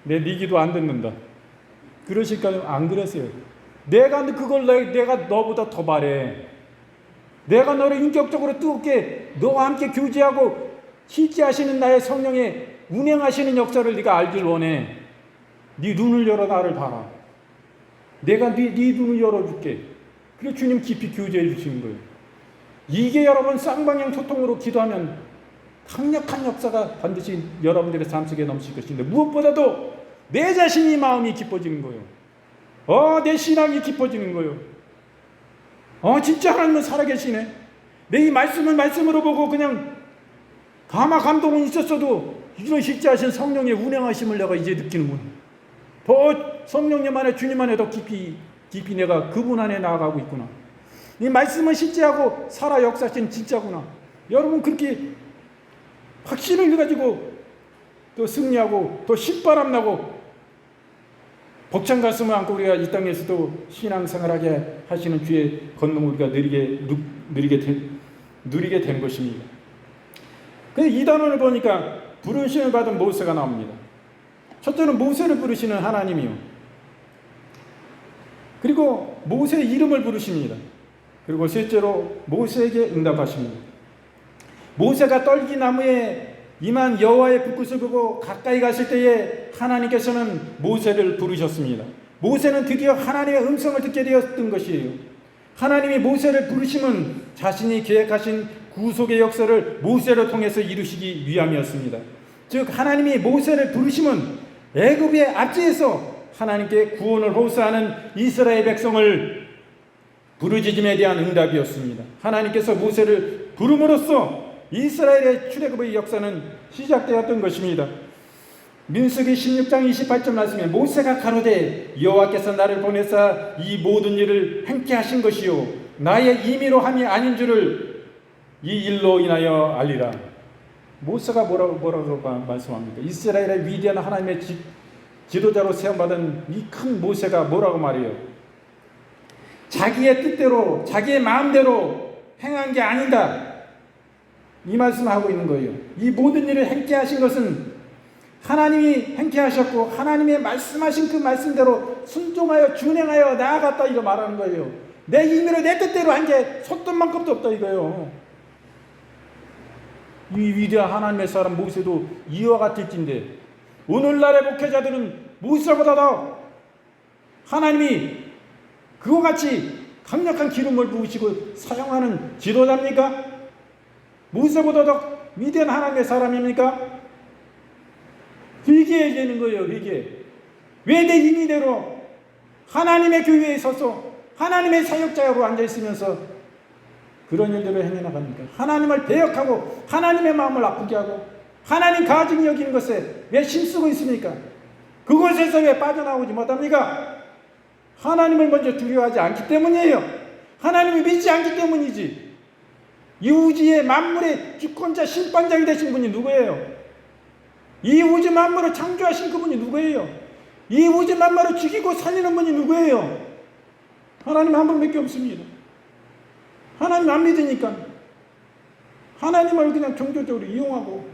네 기도 안 듣는다. 그러실까요? 안 그러세요. 내가 너보다 더 바래. 내가 너를 인격적으로 뜨겁게 너와 함께 교제하고 실제하시는 나의 성령의 운행하시는 역사를 네가 알길 원해. 네 눈을 열어 나를 봐라. 내가 네 눈을 열어줄게. 그래 주님 깊이 교제해 주시는 거예요. 이게 여러분 쌍방향 소통으로 기도하면 강력한 역사가 반드시 여러분들의 삶 속에 넘칠 것인데 무엇보다도 내 자신이 마음이 기뻐지는 거예요. 내 신앙이 기뻐지는 거예요. 진짜 하나님은 살아계시네. 내 이 말씀을 말씀으로 보고 그냥 감동은 있었어도 이런 실제하신 성령의 운행하심을 내가 이제 느끼는구나. 더 성령님 안에 주님 안에 더 깊이 내가 그분 안에 나아가고 있구나. 이 말씀을 실제하고 살아 역사하신 진짜구나. 여러분 그렇게 확신을 가지고 또 승리하고 또 신바람 나고 벅찬 가슴을 안고 우리가 이 땅에서도 신앙생활하게 하시는 주의 권능을 우리가 누리게 된 것입니다. 그래서 이 단원을 보니까 부르심을 받은 모세가 나옵니다. 첫째는 모세를 부르시는 하나님이요. 그리고 모세의 이름을 부르십니다. 그리고 셋째로 모세에게 응답하십니다. 모세가 떨기나무에 임한 여호와의 불꽃을 보고 가까이 갔을 때에 하나님께서는 모세를 부르셨습니다. 모세는 드디어 하나님의 음성을 듣게 되었던 것이에요. 하나님이 모세를 부르심은 자신이 계획하신 구속의 역사를 모세를 통해서 이루시기 위함이었습니다. 즉 하나님이 모세를 부르심은 애굽의 압제에서 하나님께 구원을 호소하는 이스라엘 백성을 부르짖음에 대한 응답이었습니다. 하나님께서 모세를 부름으로써 이스라엘의 출애굽의 역사는 시작되었던 것입니다. 민수기 16장 28절 말씀에 모세가 가로되 여호와께서 나를 보내사 이 모든 일을 행케 하신 것이요 나의 임의로 함이 아닌 줄을 이 일로 인하여 알리라. 모세가 뭐라고 말씀합니까? 이스라엘의 위대한 하나님의 지도자로 세움받은 이 큰 모세가 뭐라고 말해요? 자기의 뜻대로 자기의 마음대로 행한 게 아니다, 이 말씀하고 있는 거예요. 이 모든 일을 행케 하신 것은 하나님이 행케 하셨고 하나님의 말씀하신 그 말씀대로 순종하여 준행하여 나아갔다, 이거 말하는 거예요. 내 임의로 내 뜻대로 한 게 손톱만큼도 없다 이거예요. 이 위대한 하나님의 사람 모세도 이와 같을진데, 오늘날의 목회자들은 모세보다 더 하나님이 그와 같이 강력한 기름을 부으시고 사용하는 지도자입니까? 모세보다 더 위대한 하나님의 사람입니까? 회개해야 되는 거예요. 왜 내 임의대로 하나님의 교회에 서서 하나님의 사역자로 앉아있으면서 그런 일들을 행해 나갑니까? 하나님을 배역하고 하나님의 마음을 아프게 하고 하나님 가증히 여기는 것에 왜 힘쓰고 있습니까? 그곳에서 왜 빠져나오지 못합니까? 하나님을 먼저 두려워하지 않기 때문이에요. 하나님을 믿지 않기 때문이지. 이 우주의 만물의 주권자 심판장이 되신 분이 누구예요? 이 우주 만물을 창조하신 그분이 누구예요? 이 우주 만물을 죽이고 살리는 분이 누구예요? 하나님 한 분밖에 없습니다. 하나님 안 믿으니까 하나님을 그냥 종교적으로 이용하고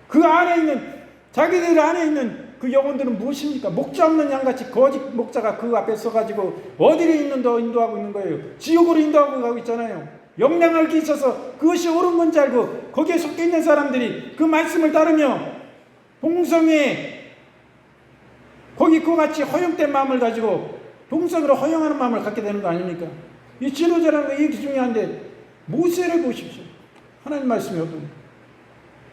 그 안에 있는, 자기들 안에 있는 그 영혼들은 무엇입니까? 목자 없는 양같이 거짓 목자가 그 앞에 서가지고 어디로 인도하고 있는 거예요? 지옥으로 인도하고 가고 있잖아요. 영향력이 있어서 그것이 옳은 건지 알고 거기에 속해 있는 사람들이 그 말씀을 따르며 동성애, 거기 그와 같이 허용된 마음을 가지고 동성으로 허용하는 마음을 갖게 되는 거 아닙니까? 이 지도자라는 거 이게 중요한데, 모세를 보십시오. 하나님 말씀이 어떤,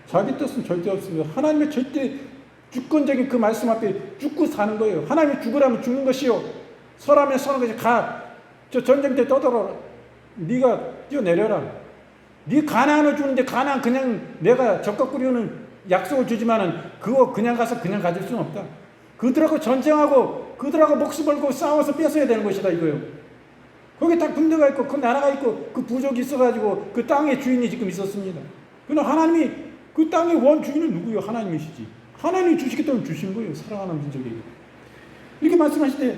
자기 뜻은 절대 없습니다. 하나님의 절대 주권적인 그 말씀 앞에 죽고 사는 거예요. 하나님이 죽으라면 죽는 것이요, 서라면 서는 것이. 저 전쟁 때 떠들어라. 네가 뛰어내려라. 네 가나안을 주는데 가나안 그냥 내가 적극꾸리는 약속을 주지만은 그거 그냥 가서 그냥 가질 수는 없다. 그들하고 전쟁하고 그들하고 목숨 걸고 싸워서 뺏어야 되는 것이다 이거예요. 거기 딱 군대가 있고 그 나라가 있고 그 부족이 있어가지고 그 땅의 주인이 지금 있었습니다. 그러나 하나님이 그 땅의 원주인은 누구예요? 하나님이시지. 하나님이 주시겠다면 주신 거예요. 사랑하는 민족에게. 이렇게 말씀하실 때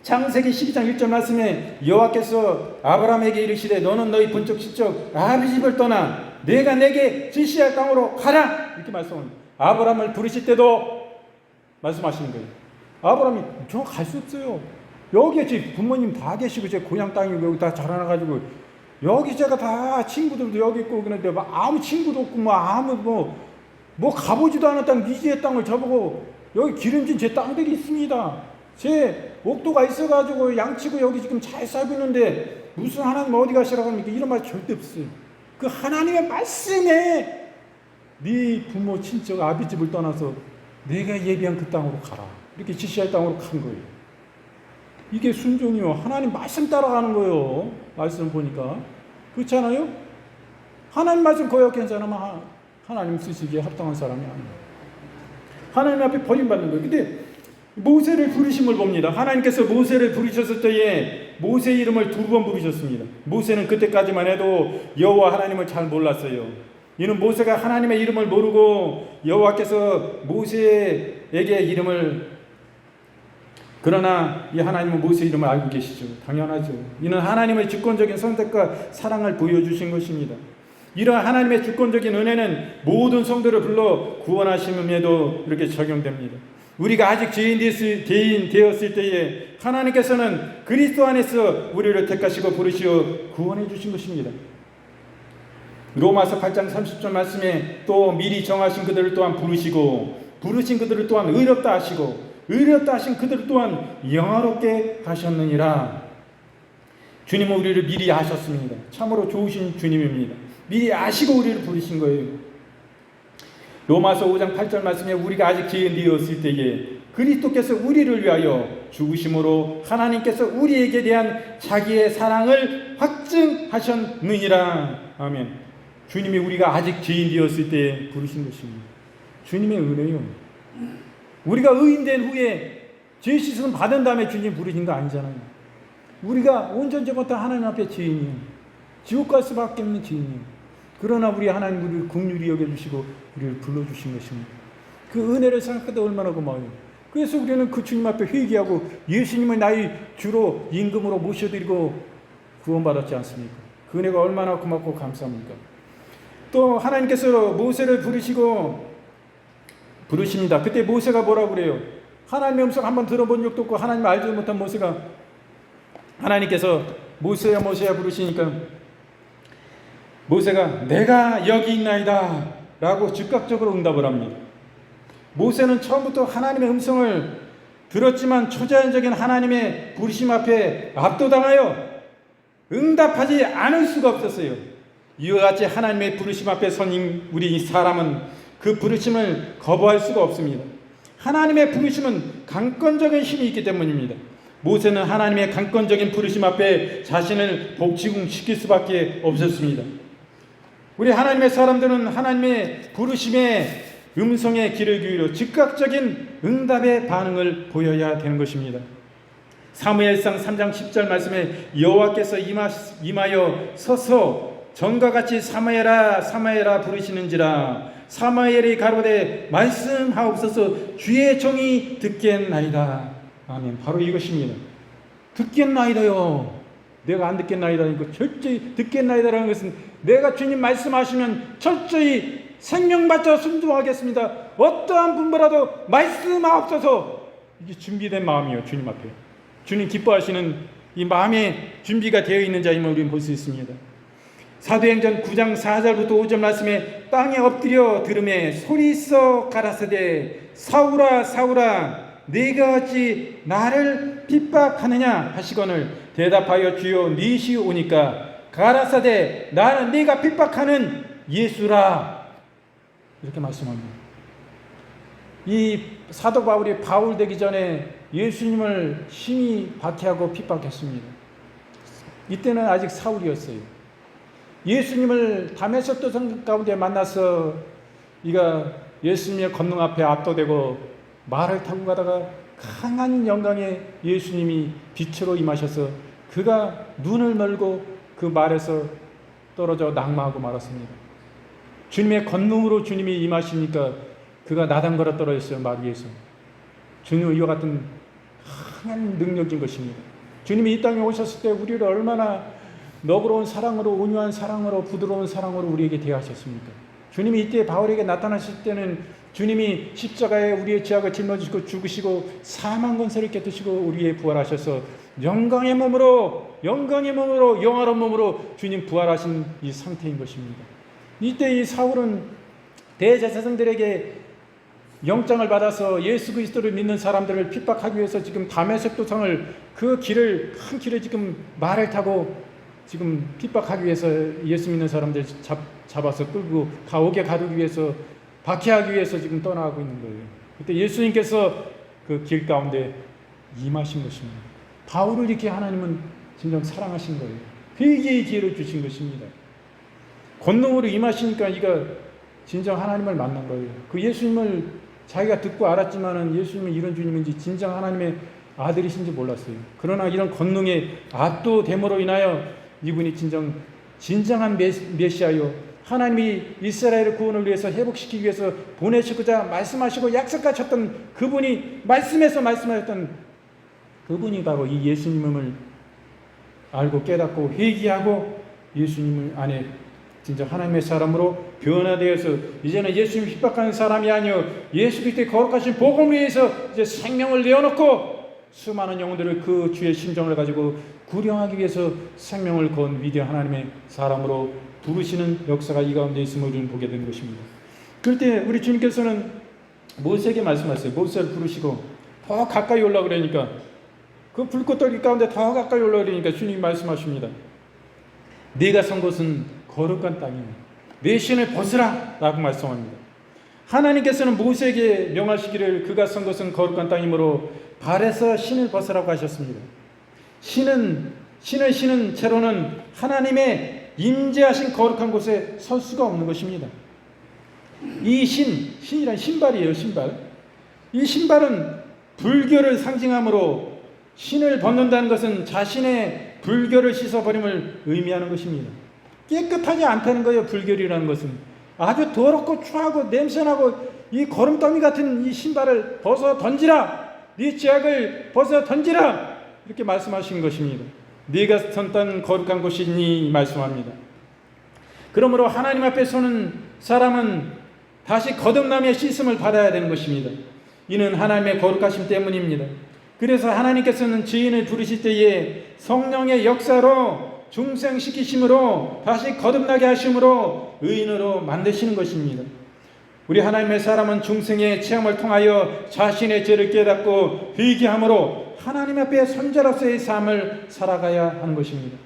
창세기 12장 1절 말씀에 여호와께서 아브라함에게 이르시되 너는 너희 본적 시적 아비 집을 떠나 내가 내게 지시할 땅으로 가라, 이렇게 말씀합니다. 아브라함을 부르실 때도 말씀하시는 거예요. 아브라함이 저 갈 수 없어요. 여기에 제 부모님 다 계시고 제 고향 땅이고 여기 다 자라나가지고 여기 제가 다 친구들도 여기 있고 그런데 막 아무 친구도 없고 뭐 아무 뭐 가보지도 않은 땅 미지의 땅을 저보고 여기 기름진 제 땅들이 있습니다. 제 옥도가 있어가지고 양치고 여기 지금 잘 살고 있는데 무슨 하나님 어디 가시라고 합니까? 이런 말 절대 없어요. 그 하나님의 말씀에 네 부모 친척 아비집을 떠나서 내가 예비한 그 땅으로 가라, 이렇게 지시할 땅으로 간 거예요. 이게 순종이요, 하나님 말씀 따라가는 거예요. 말씀 보니까 그렇잖아요. 하나님 말씀 거역한 사람은 하나님 쓰시기에 합당한 사람이 아니에요. 하나님 앞에 버림받는 거예요. 근데 모세를 부르심을 봅니다. 하나님께서 모세를 부르셨을 때에 모세 이름을 2번 부르셨습니다. 모세는 그때까지만 해도 여호와 하나님을 잘 몰랐어요. 이는 모세가 하나님의 이름을 모르고 여호와께서 모세에게 이름을, 그러나 이 하나님은 모세 이름을 알고 계시죠. 당연하죠. 이는 하나님의 주권적인 선택과 사랑을 보여주신 것입니다. 이러한 하나님의 주권적인 은혜는 모든 성도를 불러 구원하심에도 이렇게 적용됩니다. 우리가 아직 죄인 되었을 때에 하나님께서는 그리스도 안에서 우리를 택하시고 부르시어 구원해 주신 것입니다. 로마서 8장 30절 말씀에 또 미리 정하신 그들을 또한 부르시고 부르신 그들을 또한 의롭다 하시고 의롭다 하신 그들을 또한 영화롭게 하셨느니라. 주님은 우리를 미리 아셨습니다. 참으로 좋으신 주님입니다. 미리 아시고 우리를 부르신 거예요. 로마서 5장 8절 말씀에 우리가 아직 죄인 되었을 때에 그리스도께서 우리를 위하여 죽으심으로 하나님께서 우리에게 대한 자기의 사랑을 확증하셨느니라. 아멘. 주님이 우리가 아직 죄인 되었을 때 부르신 것입니다. 주님의 은혜요. 우리가 의인된 후에 죄 씻음 받은 다음에 주님 부르신 거 아니잖아요. 우리가 온전지부터 하나님 앞에 죄인이에요. 지옥 갈 수밖에 없는 죄인이에요. 그러나 우리 하나님 우리를 긍휼히 여겨주시고 우리를 불러주신 것입니다. 그 은혜를 생각해도 얼마나 고마워요. 그래서 우리는 그 주님 앞에 회개하고 예수님을 나의 주로 임금으로 모셔드리고 구원받았지 않습니까? 그 은혜가 얼마나 고맙고 감사합니까? 또 하나님께서 모세를 부르십니다. 그때 모세가 뭐라고 그래요? 하나님의 음성 한번 들어본 적도 없고 하나님 알지 못한 모세가 하나님께서 모세야 모세야 부르시니까 모세가 내가 여기 있나이다 라고 즉각적으로 응답을 합니다. 모세는 처음부터 하나님의 음성을 들었지만 초자연적인 하나님의 부르심 앞에 압도당하여 응답하지 않을 수가 없었어요. 이와 같이 하나님의 부르심 앞에 선 우리 사람은 그 부르심을 거부할 수가 없습니다. 하나님의 부르심은 강권적인 힘이 있기 때문입니다. 모세는 하나님의 강권적인 부르심 앞에 자신을 복지궁시킬 수밖에 없었습니다. 우리 하나님의 사람들은 하나님의 부르심의 음성에 귀를 기울여 즉각적인 응답의 반응을 보여야 되는 것입니다. 사무엘상 3장 10절 말씀에 여호와께서 임하여 서서 전과 같이 사무엘아 사무엘아 부르시는지라 사무엘이 가로되 말씀하옵소서 주의 종이 듣겠나이다. 아멘. 바로 이것입니다. 듣겠나이다요. 내가 안 듣겠나이다. 이거 철저히 듣겠나이다라는 것은 내가 주님 말씀하시면 철저히 생명받쳐 순종하겠습니다. 어떠한 분보라도 말씀하옵소서. 이게 준비된 마음이에요. 주님 앞에. 주님 기뻐하시는 이 마음의 준비가 되어 있는 자임을 우리는 볼 수 있습니다. 사도행전 9장 4절부터 5절 말씀에 땅에 엎드려 들음에 소리써 가라사대 사울아 사울아 네가 어찌 나를 핍박하느냐 하시거늘 대답하여 주여 니시 오니까 가라사대 나는 네가 핍박하는 예수라. 이렇게 말씀합니다. 이 사도 바울이 바울 되기 전에 예수님을 심히 박해하고 핍박했습니다. 이때는 아직 사울이었어요. 예수님을 다메섹 도성 가운데 만나서 이가 예수님의 권능 앞에 압도되고 말을 타고 가다가 강한 영광에 예수님이 빛으로 임하셔서 그가 눈을 멀고 그 말에서 떨어져 낙마하고 말았습니다. 주님의 권능으로 주님이 임하시니까 그가 나당거려 떨어졌어요. 말 위에서. 주님은 이와 같은 강한 능력인 것입니다. 주님이 이 땅에 오셨을 때 우리를 얼마나 너그러운 사랑으로 온유한 사랑으로 부드러운 사랑으로 우리에게 대하셨습니까? 주님이 이때 바울에게 나타나실 때는 주님이 십자가에 우리의 죄악을 짊어지시고 죽으시고 사망 권세를 깨뜨시고 우리의 부활하셔서 영광의 몸으로 영화로운 몸으로 주님 부활하신 이 상태인 것입니다. 이때 이 사울은 대제사장들에게 영장을 받아서 예수 그리스도를 믿는 사람들을 핍박하기 위해서 지금 다메섹 도상을 그 길을 큰 길을 지금 말을 타고 지금 핍박하기 위해서 예수 믿는 사람들 잡아서 끌고 감옥에 가두기 위해서 박해하기 위해서 지금 떠나가고 있는 거예요. 그때 예수님께서 그 길 가운데 임하신 것입니다. 바울을 이렇게 하나님은 진정 사랑하신 거예요. 회개의 기회를 주신 것입니다. 권능으로 임하시니까 이가 진정 하나님을 만난 거예요. 그 예수님을 자기가 듣고 알았지만은 예수님은 이런 주님인지 진정 하나님의 아들이신지 몰랐어요. 그러나 이런 권능의 압도됨으로 인하여 이분이 진정한 메시아요. 하나님이 이스라엘의 구원을 위해서 회복시키기 위해서 보내시고자 말씀하시고 약속하셨던 그분이 말씀에서 말씀하셨던 그분이 바로 이 예수님을 알고 깨닫고 회개하고 예수님을 안에 진짜 하나님의 사람으로 변화되어서 이제는 예수님 핍박하는 사람이 아니요 예수 그리스도의 거룩하신 복음을 위해서 이제 생명을 내어놓고 수많은 영혼들을 그 주의 심정을 가지고 구령하기 위해서 생명을 건 위대한 하나님의 사람으로 부르시는 역사가 이 가운데 있음을 우리는 보게 되는 것입니다. 그럴 때 우리 주님께서는 모세에게 말씀하셨어요. 모세를 부르시고 더 가까이 올라 그러니까 그 불꽃더기 가운데 더 가까이 올라 그러니까 주님이 말씀하십니다. 네가 선 곳은 거룩한 땅이니 내 신을 벗으라 라고 말씀합니다. 하나님께서는 모세에게 명하시기를 그가 선 곳은 거룩한 땅이므로 발에서 신을 벗으라고 하셨습니다. 신을 신은 채로는 하나님의 임재하신 거룩한 곳에 설 수가 없는 것입니다. 이 신이란 신발이에요. 신발. 이 신발은 불교를 상징하므로 신을 벗는다는 것은 자신의 불결을 씻어버림을 의미하는 것입니다. 깨끗하지 않다는 거예요. 불결이라는 것은 아주 더럽고 추하고 냄새나고 이 거름더미 같은 이 신발을 벗어 던지라, 네 죄악을 벗어 던지라, 이렇게 말씀하신 것입니다. 네가 선단 거룩한 곳이니 말씀합니다. 그러므로 하나님 앞에 서는 사람은 다시 거듭남의 씻음을 받아야 되는 것입니다. 이는 하나님의 거룩하심 때문입니다. 그래서 하나님께서는 죄인을 부르실 때에 성령의 역사로 중생시키심으로 다시 거듭나게 하심으로 의인으로 만드시는 것입니다. 우리 하나님의 사람은 중생의 체험을 통하여 자신의 죄를 깨닫고 회개함으로 하나님 앞에 선자로서의 삶을 살아가야 하는 것입니다.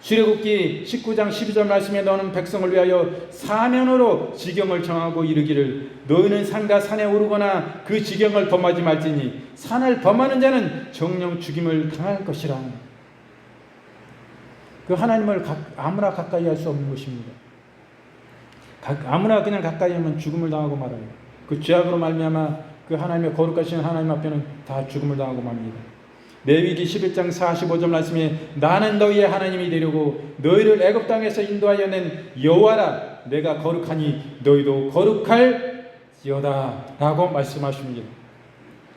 출애굽기 19장 12절 말씀에 너는 백성을 위하여 사면으로 지경을 정하고 이르기를 너희는 산과 산에 오르거나 그 지경을 범하지 말지니 산을 범하는 자는 정령 죽임을 당할 것이라. 그 하나님을 아무나 가까이 할 수 없는 것입니다. 아무나 그냥 가까이 하면 죽음을 당하고 말아요. 그 죄악으로 말미암아 그 하나님의 거룩하신 하나님 앞에는 다 죽음을 당하고 맙니다. 레위기 11장 45절 말씀에 나는 너희의 하나님이 되려고 너희를 애굽 땅에서 인도하여 낸 여호와라. 내가 거룩하니 너희도 거룩할지어다 라고 말씀하십니다.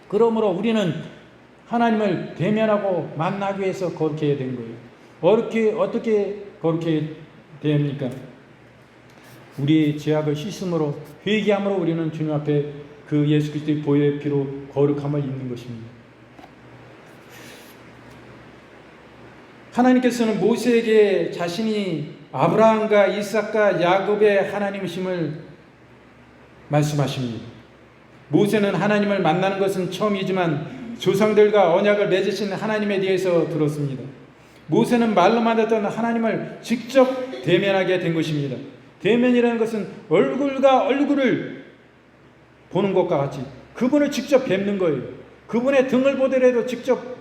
그러므로 우리는 하나님을 대면하고 만나기 위해서 거룩해야 되는 거예요. 어떻게 거룩해야 됩니까? 우리의 죄악을 씻음으로 회개함으로 우리는 주님 앞에 그 예수 그리스도의 보혈의 피로 거룩함을 입는 것입니다. 하나님께서는 모세에게 자신이 아브라함과 이삭과 야곱의 하나님이심을 말씀하십니다. 모세는 하나님을 만나는 것은 처음이지만 조상들과 언약을 맺으신 하나님에 대해서 들었습니다. 모세는 말로만 듣던 하나님을 직접 대면하게 된 것입니다. 대면이라는 것은 얼굴과 얼굴을 보는 것과 같이 그분을 직접 뵙는 거예요. 그분의 등을 보더라도 직접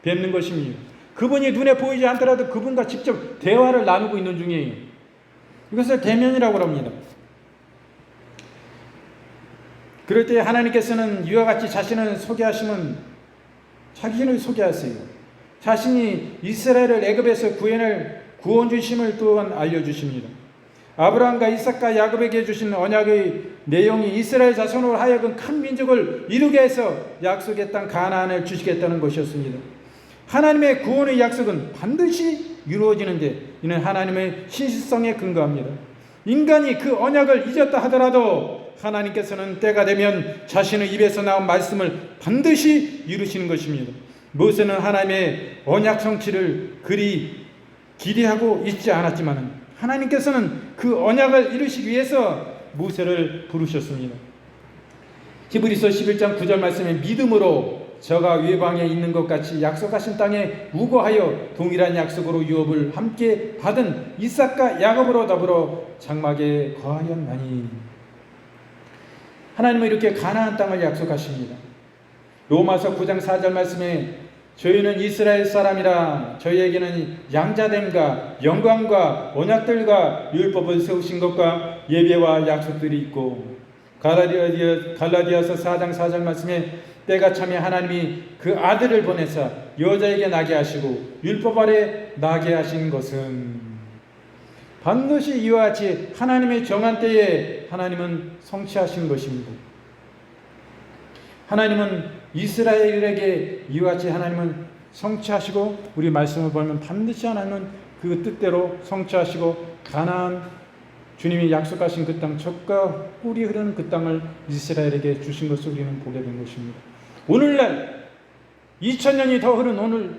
뵙는 것입니다. 그분이 눈에 보이지 않더라도 그분과 직접 대화를 나누고 있는 중이에요. 이것을 대면이라고 합니다. 그럴 때 하나님께서는 이와 같이 자신을 소개하시면 자신을 소개하세요. 자신이 이스라엘을 애굽에서 구원 주심을 또한 알려주십니다. 아브라함과 이삭과 야곱에게 주신 언약의 내용이 이스라엘 자손으로 하여금 큰 민족을 이루게 해서 약속의 땅 가나안을 주시겠다는 것이었습니다. 하나님의 구원의 약속은 반드시 이루어지는데 이는 하나님의 신실성에 근거합니다. 인간이 그 언약을 잊었다 하더라도 하나님께서는 때가 되면 자신의 입에서 나온 말씀을 반드시 이루시는 것입니다. 모세는 하나님의 언약 성취를 그리 기대하고 있지 않았지만 하나님께서는 그 언약을 이루시기 위해서 모세를 부르셨습니다. 히브리서 11장 9절 말씀에 믿음으로 저가 외방에 있는 것 같이 약속하신 땅에 우거하여 동일한 약속으로 유업을 함께 받은 이삭과 야곱으로 더불어 장막에 거하였나니. 하나님은 이렇게 가나안 땅을 약속하십니다. 로마서 9장 4절 말씀에 저희는 이스라엘 사람이라 저희에게는 양자됨과 영광과 언약들과 율법을 세우신 것과 예배와 약속들이 있고, 갈라디아서 4장 4절 말씀에 때가 참에 하나님이 그 아들을 보내사 여자에게 나게 하시고 율법 아래 나게 하신 것은 반드시 이와 같이 하나님의 정한 때에 하나님은 성취하신 것입니다. 하나님은 이스라엘에게 이와 같이 하나님은 성취하시고, 우리 말씀을 보면 반드시 하나님은 그 뜻대로 성취하시고 가나안 주님이 약속하신 그 땅, 젖과 꿀이 흐르는 그 땅을 이스라엘에게 주신 것을 우리는 보게 된 것입니다. 오늘날 2000년이 더 흐른 오늘,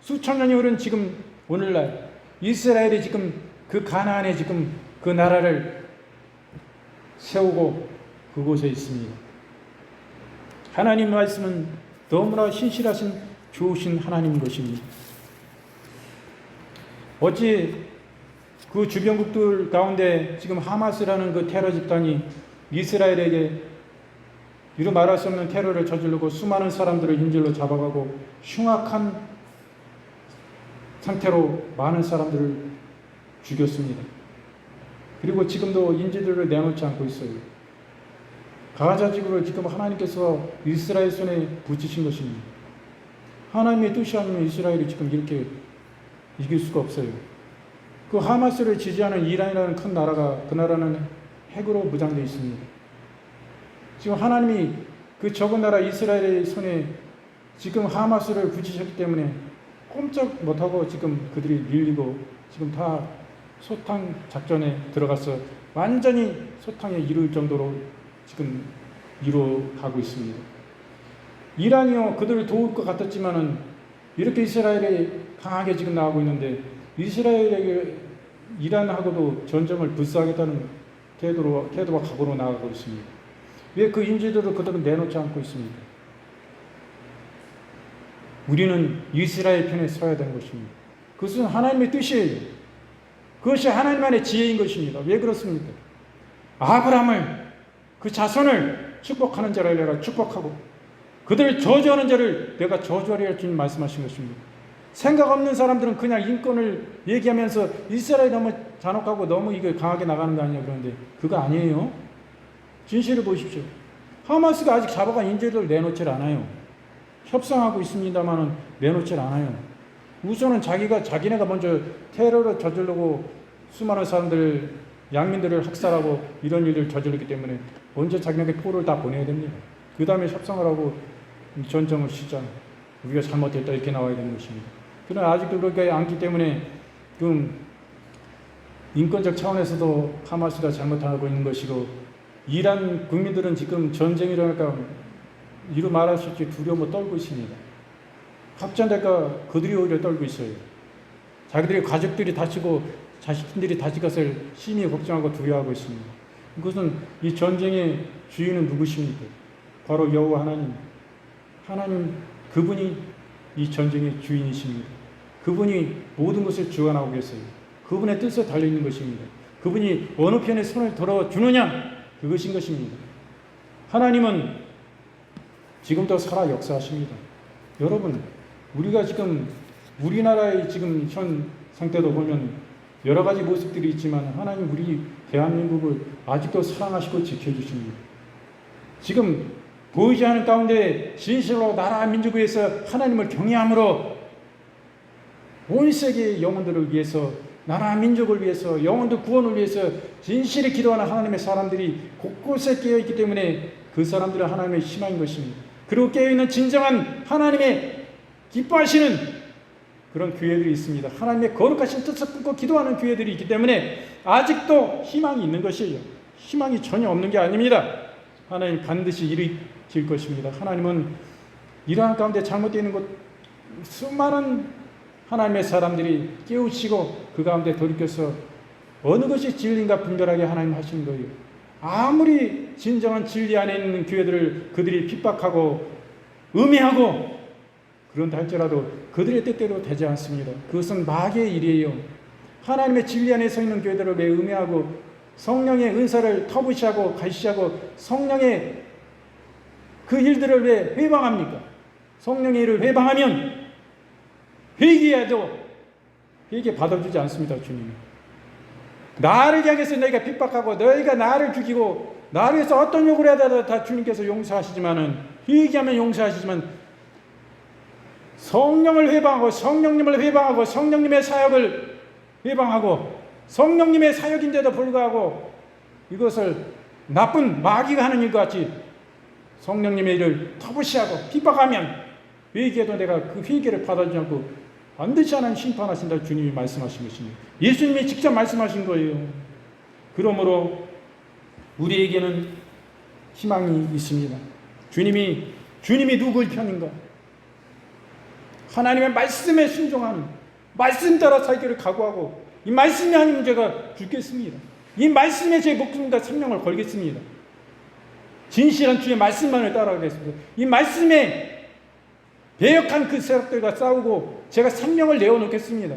수천 년이 흐른 지금 오늘날 이스라엘이 지금 그 가나안에 지금 그 나라를 세우고 그곳에 있습니다. 하나님 말씀은 너무나 신실하신 좋으신 하나님인 것입니다. 어찌 그 주변국들 가운데 지금 하마스라는 그 테러 집단이 이스라엘에게 이루 말할 수 없는 테러를 저지르고 수많은 사람들을 인질로 잡아가고 흉악한 상태로 많은 사람들을 죽였습니다. 그리고 지금도 인질들을 내놓지 않고 있어요. 가자 지구를 지금 하나님께서 이스라엘 손에 붙이신 것입니다. 하나님의 뜻이 아니면 이스라엘이 지금 이렇게 이길 수가 없어요. 그 하마스를 지지하는 이란이라는 큰 나라가, 그 나라는 핵으로 무장되어 있습니다. 지금 하나님이 그 적은 나라 이스라엘의 손에 지금 하마스를 붙이셨기 때문에 꼼짝 못하고 지금 그들이 밀리고 지금 다 소탕 작전에 들어가서 완전히 소탕에 이룰 정도로 지금 이루어가고 있습니다. 이란이요, 그들을 도울 것 같았지만은 이렇게 이스라엘이 강하게 지금 나가고 있는데 이스라엘에게 이란하고도 전쟁을 불사하겠다는 태도와 각오로 나아가고 있습니다. 왜 그 인재들을 그들은 내놓지 않고 있습니까? 우리는 이스라엘 편에 서야 되는 것입니다. 그것은 하나님의 뜻이에요. 그것이 하나님만의 지혜인 것입니다. 왜 그렇습니까? 아브라함을, 그 자손을 축복하는 자를 내가 축복하고 그들을 저주하는 자를 내가 저주하리라 주님 말씀하신 것입니다. 생각 없는 사람들은 그냥 인권을 얘기하면서 이스라엘이 너무 잔혹하고 너무 이거 강하게 나가는 거 아니냐 그러는데 그거 아니에요. 진실을 보십시오. 하마스가 아직 잡아간 인재들을 내놓질 않아요. 협상하고 있습니다만은 내놓질 않아요. 우선은 자기네가 먼저 테러를 저지르고 수많은 사람들, 양민들을 학살하고 이런 일을 저질렀기 때문에 먼저 자기네에게 포를 다 보내야 됩니다. 그 다음에 협상을 하고 전쟁을 시작. 우리가 잘못했다 이렇게 나와야 되는 것입니다. 그러나 아직도 그렇게 않기 때문에 지금 인권적 차원에서도 하마스가 잘못하고 있는 것이고 이란 국민들은 지금 전쟁이 일어날까 이루 말할 수 없이 두려움을 떨고 있습니다. 확전될까 그들이 오히려 떨고 있어요. 자기들의 가족들이 다치고 자식들이 다칠 것을 심히 걱정하고 두려워하고 있습니다. 그것은 이 전쟁의 주인은 누구십니까? 바로 여호와 하나님. 하나님 그분이 이 전쟁의 주인이십니다. 그분이 모든 것을 주관하고 계세요. 그분의 뜻에 달려있는 것입니다. 그분이 어느 편에 손을 들어주느냐 그것인 것입니다. 하나님은 지금도 살아 역사하십니다. 여러분 우리가 지금 우리나라의 지금 현 상태도 보면 여러 가지 모습들이 있지만 하나님 우리 대한민국을 아직도 사랑하시고 지켜주십니다. 지금 보이지 않는 가운데 진실로 나라 민족을 위해서 하나님을 경외함으로 온 세계의 영혼들을 위해서 나라 민족을 위해서 영혼들 구원을 위해서 진실히 기도하는 하나님의 사람들이 곳곳에 깨어있기 때문에 그 사람들은 하나님의 희망인 것입니다. 그리고 깨어있는 진정한 하나님의 기뻐하시는 그런 교회들이 있습니다. 하나님의 거룩하신 뜻을 품고 기도하는 교회들이 있기 때문에 아직도 희망이 있는 것이에요. 희망이 전혀 없는 게 아닙니다. 하나님 반드시 일으킬 것입니다. 하나님은 이러한 가운데 잘못되어 있는 것 수많은 하나님의 사람들이 깨우치고 그 가운데 돌이켜서 어느 것이 진리인가 분별하게 하나님 하시는 거예요. 아무리 진정한 진리 안에 있는 교회들을 그들이 핍박하고 음해하고 그런다 할지라도 그들의 뜻대로 되지 않습니다. 그것은 마귀의 일이에요. 하나님의 진리 안에 서 있는 교회들을 왜 음해하고 성령의 은사를 터부시하고 가시하고 성령의 그 일들을 왜 회방합니까? 성령의 일을 회방하면 회개해도 회개 받아주지 않습니다. 주님이 나를 향해서 너희가 핍박하고 너희가 나를 죽이고 나를 위해서 어떤 욕을 하더라도 다 주님께서 용서하시지만은 회개하면 용서하시지만 성령을 회방하고 성령님을 회방하고 성령님의 사역을 회방하고 성령님의 사역인데도 불구하고 이것을 나쁜 마귀가 하는 일과 같이 성령님의 일을 터부시하고 핍박하면 회개해도 내가 그 회개를 받아주지 않고 반드시 하나님 심판하신다 주님이 말씀하신 것입니다. 예수님이 직접 말씀하신 거예요. 그러므로 우리에게는 희망이 있습니다. 주님이 누구의 편인가? 하나님의 말씀에 순종하는 말씀 따라 살기를 각오하고 이 말씀이 아니면 제가 죽겠습니다. 이 말씀에 제 목숨과 생명을 걸겠습니다. 진실한 주의 말씀만을 따라가겠습니다. 이 말씀에 배역한 그 세력들과 싸우고 제가 생명을 내어놓겠습니다.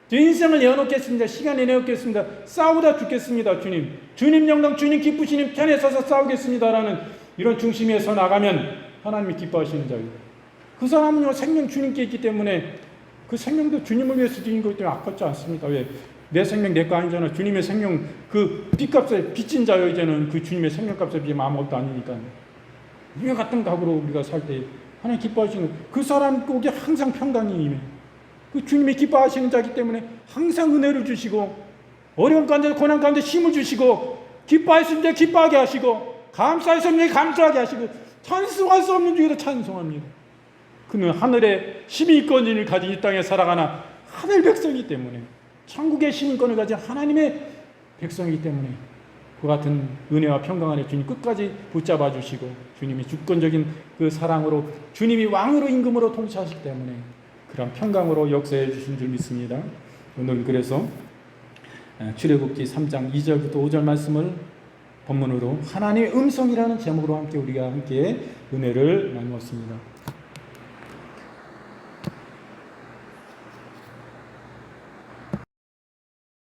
제 인생을 내어놓겠습니다. 시간을 내어놓겠습니다. 싸우다 죽겠습니다. 주님 영광 주님 기쁘시는 편에 서서 싸우겠습니다라는 이런 중심에서 나가면 하나님이 기뻐하시는 자예요. 그 사람은요 생명 주님께 있기 때문에 그 생명도 주님을 위해서 드린 거기 때문에 아깝지 않습니다. 왜? 내 생명 내 거 아니잖아. 주님의 생명 그 빚값에 빚진 자요. 이제는 그 주님의 생명값에 비하면 아무것도 아니니까. 이와 같은 각오로 우리가 살 때 하나님 기뻐하시는 그 사람 속에 항상 평강이 임해. 그 주님이 기뻐하시는 자이기 때문에 항상 은혜를 주시고 어려운 가운데 고난 가운데 힘을 주시고 기뻐하시는 자 기뻐하게 하시고 감사하시는 자 감사하게 하시고 찬송할 수 없는 중에도 찬송합니다. 그는 하늘의 시민권을 가진 이 땅에 살아가는 하늘 백성이기 때문에 천국의 시민권을 가진 하나님의 백성이기 때문에 그 같은 은혜와 평강 안에 주님 끝까지 붙잡아 주시고 주님이 주권적인 그 사랑으로 주님이 왕으로 임금으로 통치하시기 때문에 그런 평강으로 역사해 주신 줄 믿습니다. 오늘 그래서 출애굽기 3장 2절부터 5절 말씀을 본문으로 하나님의 음성이라는 제목으로 함께 우리가 함께 은혜를 나누었습니다.